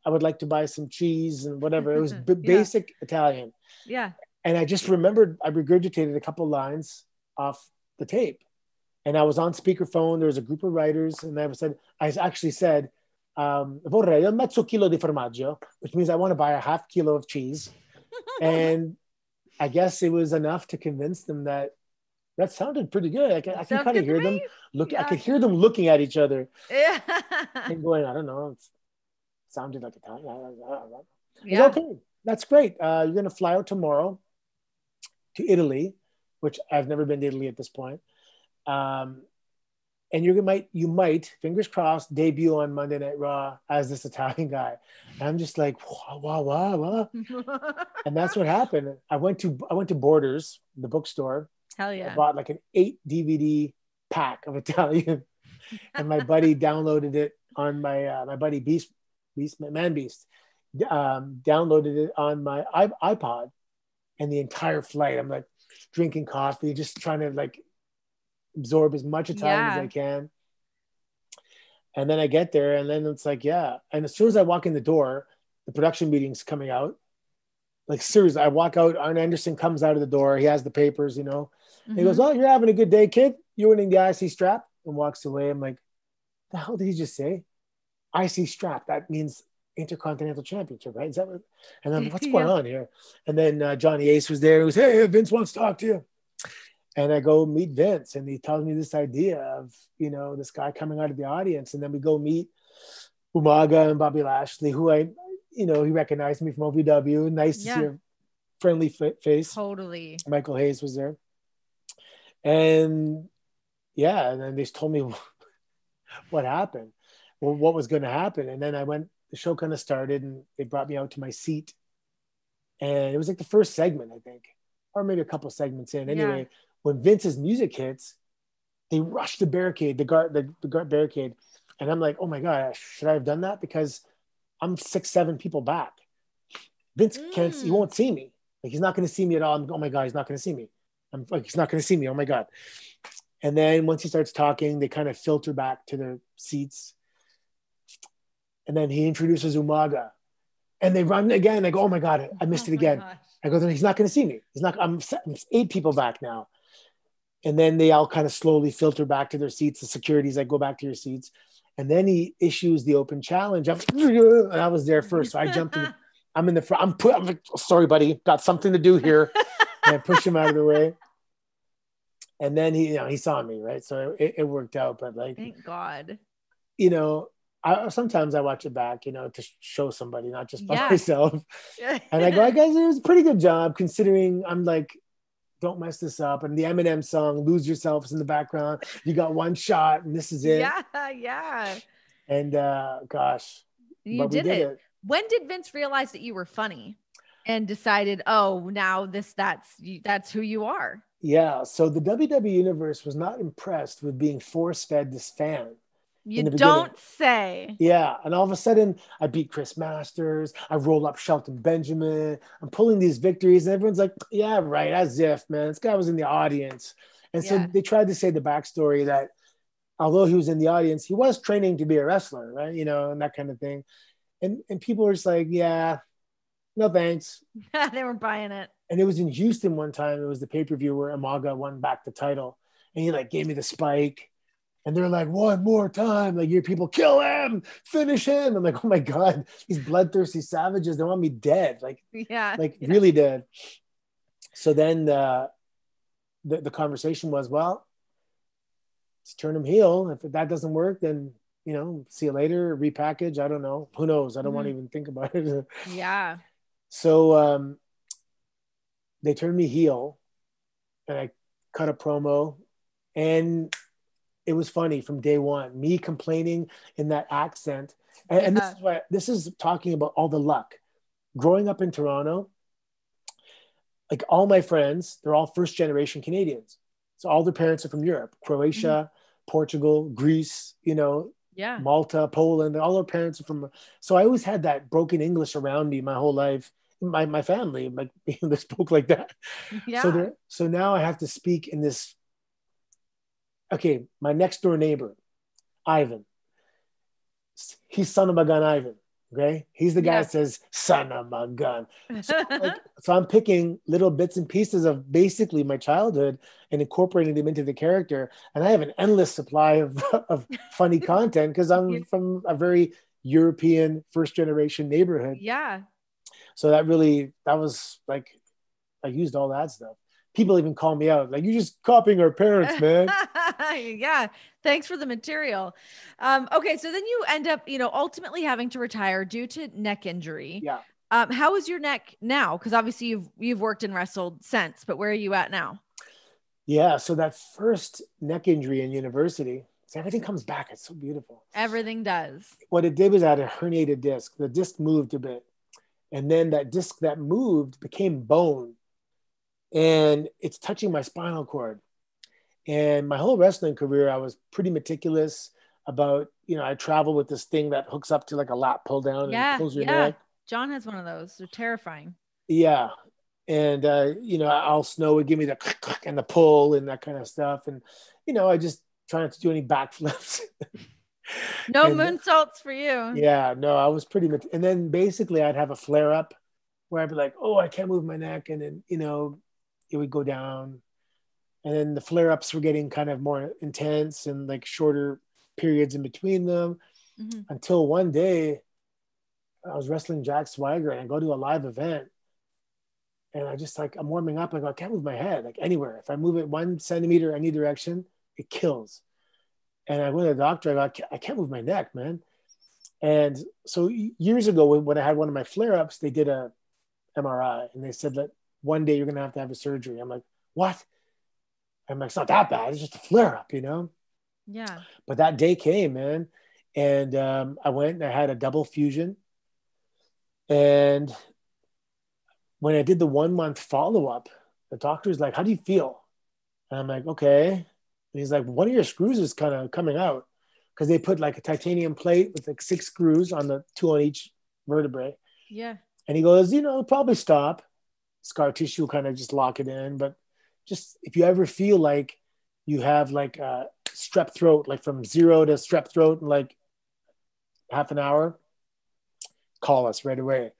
I would like to buy some cheese and whatever. It was Yeah. basic Italian. Yeah. And I just remembered I regurgitated a couple lines off the tape. And I was on speakerphone. There was a group of writers, and I actually said, vorrei un mezzo chilo di formaggio, which means I want to buy a half kilo of cheese. And I guess it was enough to convince them that sounded pretty good. I can Sounds kind of good to hear them me. look. I Yeah. could hear them looking at each other Yeah. and going, I don't know. It sounded like Italian. I don't know. I was Yeah. okay. That's great. You're going to fly out tomorrow to Italy, which I've never been to Italy at this point. And you might, fingers crossed, debut on Monday Night Raw as this Italian guy. And I'm just like, wow, wow, wow. And that's what happened. I went to Borders, the bookstore. Hell I yeah. bought like an 8 DVD pack of Italian, and my buddy downloaded it on my buddy Beast Man Beast, downloaded it on my iPod, and the entire flight I'm like drinking coffee, just trying to like absorb as much Italian as I Yeah. can. And then I get there, and then it's like, yeah. And as soon as I walk in the door, the production meeting's coming out, Like seriously, I walk out, Arn Anderson comes out of the door. He has the papers, and he goes, Mm-hmm. "Oh, you're having a good day, kid. You're winning the IC strap," and walks away. I'm like, the hell did he just say? IC strap. That means Intercontinental Championship, right? Is that what? And then what's going Yeah. on here? And then Johnny Ace was there. He was, "Hey, Vince wants to talk to you." And I go meet Vince, and he tells me this idea of, this guy coming out of the audience. And then we go meet Umaga and Bobby Lashley, who he recognized me from OVW. Nice to see a friendly face. Totally. Michael Hayes was there. And yeah, and then they told me what happened, what was going to happen. And then the show kind of started, and they brought me out to my seat. And it was like the first segment, I think, or maybe a couple segments in. Anyway, when Vince's music hits, they rush the barricade, the guard barricade. And I'm like, oh my God, should I have done that? Because I'm 6-7 people back. Vince he won't see me. Like, he's not going to see me at all. Oh my God, he's not going to see me. I'm like, he's not going to see me. Oh my God. And then once he starts talking, they kind of filter back to their seats. And then he introduces Umaga. And they run again. I go, oh my God, I missed it again. Gosh. I go, he's not going to see me. I'm 8 people back now. And then they all kind of slowly filter back to their seats. The security's like, go back to your seats. And then he issues the open challenge. And I was there first. So I jumped in. I'm in the front. I'm like, sorry, buddy, got something to do here. And I push him out of the way. And then he saw me, right? So it worked out. But like, thank God. Sometimes I watch it back, to show somebody, not just by myself. And I go, I guess it was a pretty good job, considering I'm like, don't mess this up. And the Eminem song, "Lose Yourself," is in the background. You got one shot, and this is it. Yeah. And gosh, you did it. When did Vince realize that you were funny and decided, oh, now that's who you are? Yeah. So the WWE universe was not impressed with being force-fed this fan. You don't say. Yeah. And all of a sudden, I beat Chris Masters. I roll up Shelton Benjamin. I'm pulling these victories. And everyone's like, yeah, right. As if, man, this guy was in the audience. And so they tried to say the backstory that although he was in the audience, he was training to be a wrestler, right? And that kind of thing. And people were just like, yeah, no thanks. They weren't buying it. And it was in Houston one time. It was the pay-per-view where Umaga won back the title. And he like gave me the spike. And they're like, one more time. Like, your people, kill him, finish him. I'm like, oh my God, these bloodthirsty savages, they want me dead. Like, really dead. So then the conversation was, well, let's turn him heel. If that doesn't work, then, see you later, repackage. I don't know. Who knows? I don't want to even think about it. Yeah. So they turned me heel, and I cut a promo, and it was funny from day one, me complaining in that accent. And this is talking about all the luck. Growing up in Toronto, like all my friends, they're all first generation Canadians. So all their parents are from Europe, Croatia, Portugal, Greece, Malta, Poland, all their parents are from. So I always had that broken English around me my whole life. My family, like, they spoke like that. Yeah. So now I have to speak in this. Okay, my next door neighbor, Ivan. He's son of a gun, Ivan. Okay, he's the guy that says "son of a gun." So I'm picking little bits and pieces of basically my childhood and incorporating them into the character. And I have an endless supply of funny content because I'm from a very European first generation neighborhood. Yeah. So that was like, I used all that stuff. People even call me out, like, you're just copying our parents, man. Yeah. Thanks for the material. Okay. So then you end up, ultimately having to retire due to neck injury. Yeah. How is your neck now? Because obviously you've worked and wrestled since, but where are you at now? Yeah. So that first neck injury in university, so everything comes back. It's so beautiful. Everything does. What it did was I had a herniated disc. The disc moved a bit. And then that disc that moved became bone. And it's touching my spinal cord. And my whole wrestling career, I was pretty meticulous about, I travel with this thing that hooks up to like a lat pull down and pulls your neck. John has one of those. They're terrifying. Yeah. And, Al Snow would give me the click and the pull and that kind of stuff. And, I just try not to do any backflips. No moonsaults for you. Yeah, no, I was pretty much. And then basically I'd have a flare up where I'd be like, oh, I can't move my neck. And then, it would go down. And then the flare-ups were getting kind of more intense and like shorter periods in between them, until one day I was wrestling Jack Swagger and I go to a live event and I just like, I'm warming up. I go, I can't move my head like anywhere. If I move it 1 centimeter any direction, it kills. And I went to the doctor. I go, I can't move my neck, man. And so years ago, when I had one of my flare-ups, they did a MRI and they said that one day you're going to have a surgery. I'm like, what? I'm like, it's not that bad. It's just a flare-up, Yeah. But that day came, man. And I went and I had a double fusion. And when I did the 1 month follow-up, the doctor's like, how do you feel? And I'm like, okay. And he's like, one of your screws is kind of coming out, because they put like a titanium plate with like 6 screws on the 2 on each vertebrae. Yeah. And he goes, probably stop. Scar tissue will kind of just lock it in. But just if you ever feel like you have like a strep throat, like from 0 to strep throat in like half an hour, call us right away.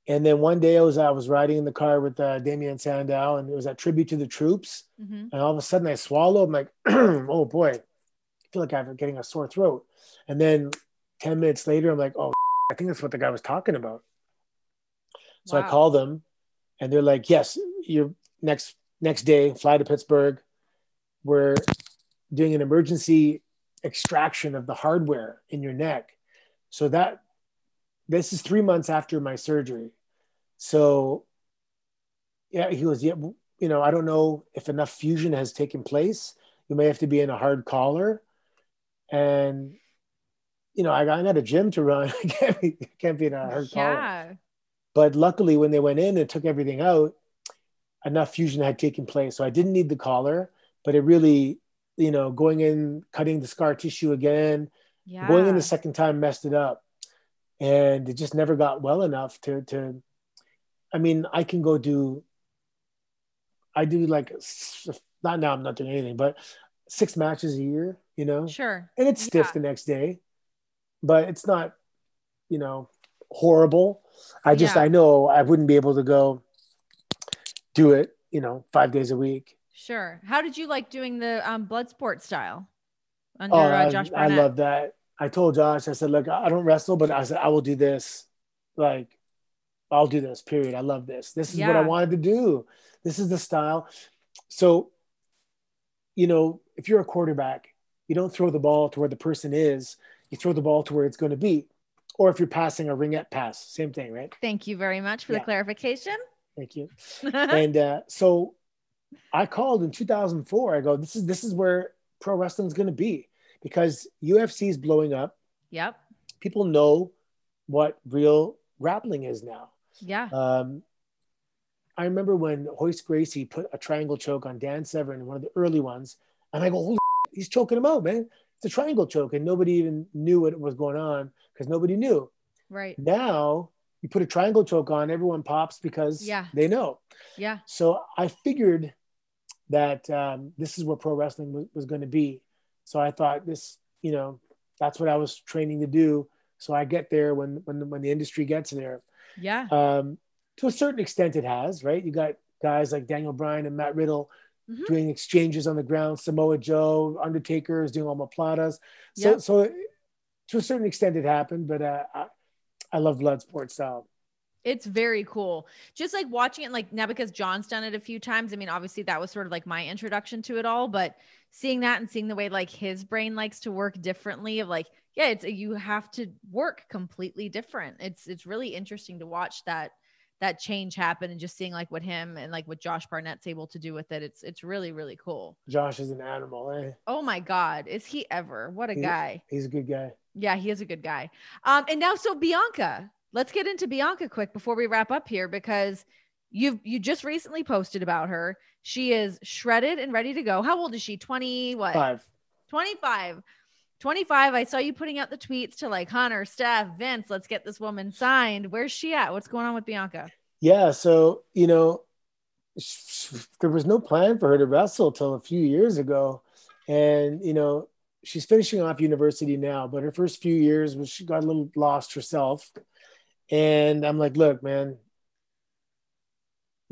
And then one day I was riding in the car with Damien Sandow, and it was a tribute to the troops. And all of a sudden I swallowed. I'm like, oh boy, I feel like I'm getting a sore throat. And then 10 minutes later, I'm like, oh, I think that's what the guy was talking about. So I called them and they're like, yes, you're next day, fly to Pittsburgh. We're doing an emergency extraction of the hardware in your neck. So this is 3 months after my surgery. So yeah, he goes, yeah, I don't know if enough fusion has taken place. You may have to be in a hard collar. And, I got a gym to run. I can't be in a hard collar. But luckily when they went in and took everything out, enough fusion had taken place. So I didn't need the collar, but it really, going in, cutting the scar tissue again, going in the second time messed it up. And it just never got well enough to I mean, I do like, not now, I'm not doing anything, but 6 matches a year, Sure. And it's stiff the next day, but it's not, horrible. I know I wouldn't be able to go do it, 5 days a week. Sure. How did you like doing the blood sport style under Josh Barnett? I love that. I told Josh, I said, look, I don't wrestle, but I said, I will do this. Like, I'll do this, period. I love this. This is what I wanted to do. This is the style. So, if you're a quarterback, you don't throw the ball to where the person is. You throw the ball to where it's going to be. Or if you're passing a ringette pass, same thing, right? Thank you very much for the clarification. Thank you. And so I called in 2004. I go, this is where pro wrestling is going to be, because UFC is blowing up. Yep. People know what real grappling is now. Yeah. I remember when Hoist Gracie put a triangle choke on Dan Severn, one of the early ones, and I go, holy shit, he's choking him out, man. It's a triangle choke, and nobody even knew what was going on because nobody knew. Right. Now you put a triangle choke on, everyone pops because they know. Yeah. So I figured that this is where pro wrestling was going to be. So I thought this, that's what I was training to do. So I get there when the industry gets there. Yeah. To a certain extent it has, right? You got guys like Daniel Bryan and Matt Riddle doing exchanges on the ground, Samoa Joe, Undertaker is doing omoplatas. So to a certain extent it happened, but I love blood sport style. It's very cool. Just like watching it, like now because John's done it a few times. I mean, obviously that was sort of like my introduction to it all, but seeing that and seeing the way like his brain likes to work differently of like, you have to work completely different. It's really interesting to watch that change happen and just seeing like what him and like what Josh Barnett's able to do with it. It's really, really cool. Josh is an animal, eh? Oh my God. Is he ever? What a guy. He's a good guy. Yeah, he is a good guy. And now, so Bianca, let's get into Bianca quick before we wrap up here, because you just recently posted about her. She is shredded and ready to go. How old is she? 20, what? 25. I saw you putting out the tweets to like Hunter, Steph, Vince, let's get this woman signed. Where's she at? What's going on with Bianca? Yeah. So, there was no plan for her to wrestle till a few years ago. And, she's finishing off university now, but her first few years she got a little lost herself. And I'm like, look, man,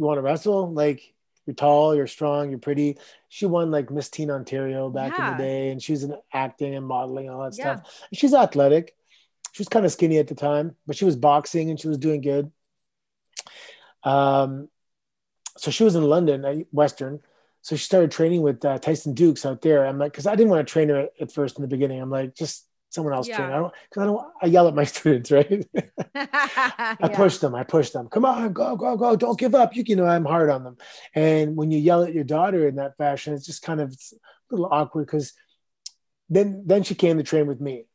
you want to wrestle? Like, you're tall, you're strong, you're pretty. She won like Miss Teen Ontario back in the Yeah. day, and she's in acting and modeling and all that Yeah. stuff. And she's athletic. She was kind of skinny at the time, but she was boxing and she was doing good. Um, so she was in London at Western. So she started training with Tyson Dukes out there. I'm like, because I didn't want to train her at first in the beginning. I'm like, just someone else train. Yeah. I yell at my students, right? I Yeah. push them. Come on, go, go, go. Don't give up. You know, I'm hard on them. And when you yell at your daughter in that fashion, it's just kind of a little awkward because then she came to train with me.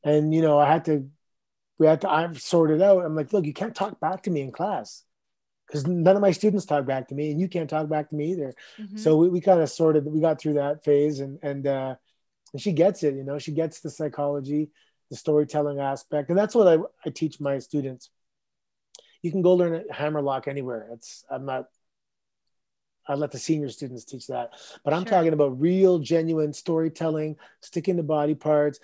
And, you know, I've sorted out. I'm like, look, you can't talk back to me in class because none of my students talk back to me and you can't talk back to me either. Mm-hmm. So we kind of we got through that phase and she gets it, you know, she gets the psychology, the storytelling aspect. And that's what I teach my students. You can go learn a hammerlock anywhere. I let the senior students teach that, but I'm talking about real, genuine storytelling, sticking to body parts,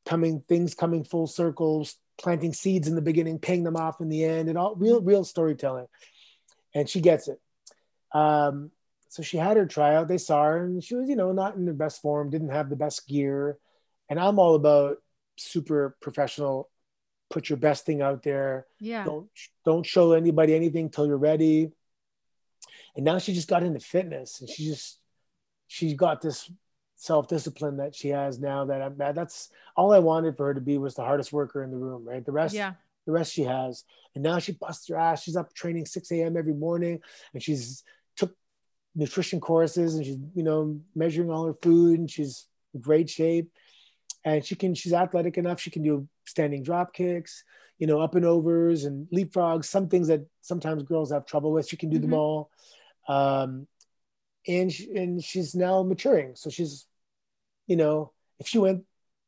things coming full circles, planting seeds in the beginning, paying them off in the end, and all real storytelling. And she gets it. So she had her tryout. They saw her, and she was, you know, not in the best form, didn't have the best gear. And I'm all about super professional. Put your best thing out there. Yeah. Don't show anybody anything till you're ready. And now she just got into fitness, and she's got this self-discipline that she has now that's all I wanted for her to be, was the hardest worker in the room, right? The rest she has. And now she busts her ass. She's up training 6 a.m. every morning, and she's took nutrition courses, and she's, you know, measuring all her food, and she's in great shape. And she's athletic enough. She can do standing drop kicks, you know, up and overs and leapfrogs, some things that sometimes girls have trouble with. She can do them all. And she's now maturing. So she's, you know, if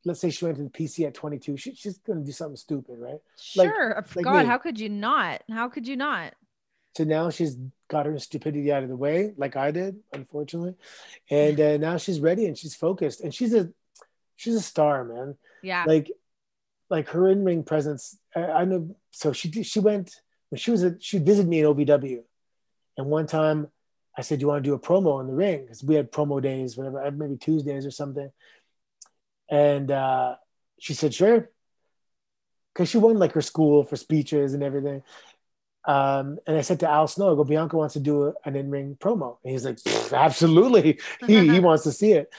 let's say she went to the PC at 22, she's going to do something stupid, right? Sure. Like God, me. how could you not? How could you not? So now she's got her stupidity out of the way, like I did, unfortunately. And now she's ready and she's focused, and she's a star, man. Yeah. Like her in-ring presence. I know. So she went when she visited me in OVW. And one time I said, do you want to do a promo in the ring? Because we had promo days, whatever, maybe Tuesdays or something. And she said, sure. Because she won like her school for speeches and everything. And I said to Al Snow, I go, Bianca wants to do an in-ring promo. And he's like, absolutely. He wants to see it.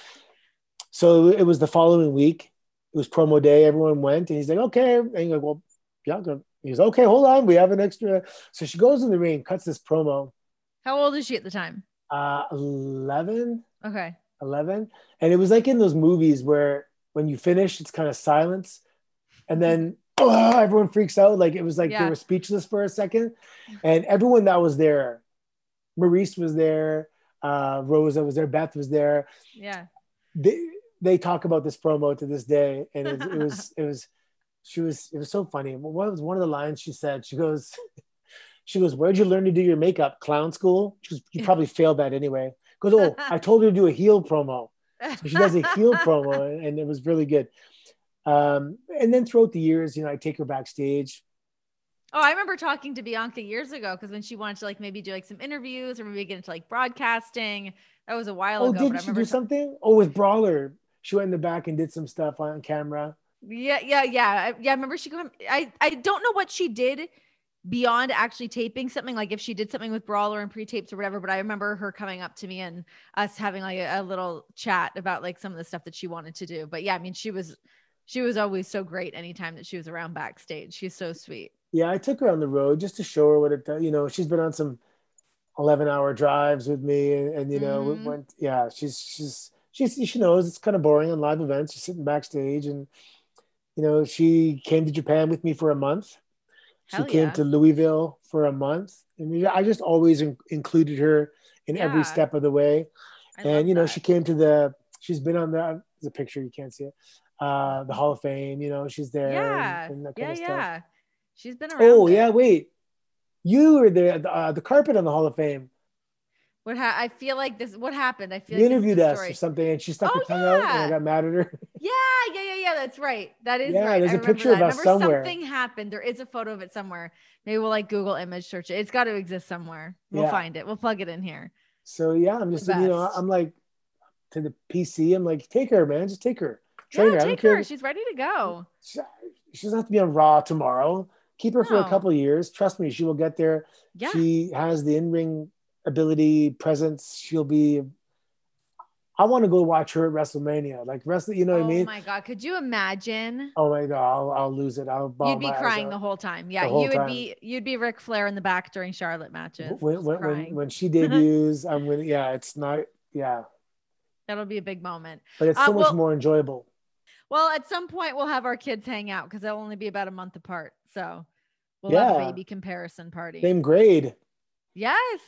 So it was the following week. It was promo day. Everyone went. And he's like, okay. And he's like, well, Bianca. He's okay, hold on. We have an extra. So she goes in the ring, cuts this promo. How old is she at the time? 11. Okay. 11. And it was like in those movies where when you finish, it's kind of silence. And then everyone freaks out. Like it was like they were speechless for a second. And everyone that was there, Maurice was there, Rosa was there, Beth was there. Yeah. They talk about this promo to this day. And it was so funny. What was one of the lines she said? She goes, where'd you learn to do your makeup? Clown school? She goes, you probably failed that anyway. Goes, oh, I told her to do a heel promo. So she does a heel promo, and it was really good. And then throughout the years, you know, I take her backstage. Oh, I remember talking to Bianca years ago, because when she wanted to like maybe do like some interviews or maybe get into like broadcasting, that was a while ago. Oh, did she do something? Oh, with Brawler, she went in the back and did some stuff on camera. Yeah. I remember I don't know what she did beyond actually taping something, like if she did something with Brawler and pre-tapes or whatever, but I remember her coming up to me and us having like a little chat about like some of the stuff that she wanted to do. But yeah, I mean, she was always so great anytime that she was around backstage. She's so sweet. Yeah, I took her on the road just to show her what it does. You know, she's been on some 11-hour drives with me, and you know, we went. Yeah, she knows it's kind of boring on live events. She's sitting backstage, and you know, she came to Japan with me for a month. She came to Louisville for a month, and I just always included her in every step of the way. And you know, she came to she's been on there's a picture, you can't see it, the Hall of Fame. You know, she's there. And that kind of stuff. She's been around. Oh yeah, wait, you were the carpet on the Hall of Fame. I feel like this, what happened? I feel You like this is interviewed the us or story. something, and she stuck her Oh tongue out, and I yeah. got mad at her. Yeah. That's right. That is Yeah, right. there's I a remember picture that. of I us remember somewhere. something happened. There is a photo of it somewhere. Maybe we'll like Google image search it. It's got to exist somewhere. We'll Yeah. find it. We'll plug it in here. So yeah, I'm The just, you know, best. I'm like to the PC. I'm like, take her, man, just take her, Yeah, train her. I don't take care. her. She's ready to go. She doesn't have to be on Raw tomorrow. Keep her for a No. couple of years. Trust me, she will get there. Yeah. She has the in-ring ability, presence. She'll be. I want to go watch her at WrestleMania. Like wrestling, you know what I Oh mean? my God. Could you imagine? Oh my god, I'll lose it. I'll bawl You'd be my eyes crying out the whole time. Yeah, the whole time. you'd be Ric Flair in the back during Charlotte matches, When just crying. when she debuts, I'm gonna. Yeah, it's not. Yeah, That'll be a big moment. but it's so much Well, more enjoyable. at some point we'll have our kids hang out because they'll only be about a month apart. So we'll have a Yeah, baby comparison party. same grade. Yes.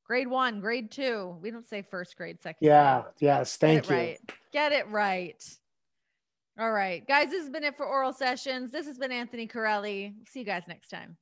Grade 1, grade 2. We don't say first grade, second Yeah, grade. yes. Get Thank it you. right. Get it right. All right, guys, this has been it for Oral Sessions. This has been Anthony Carelli. See you guys next time.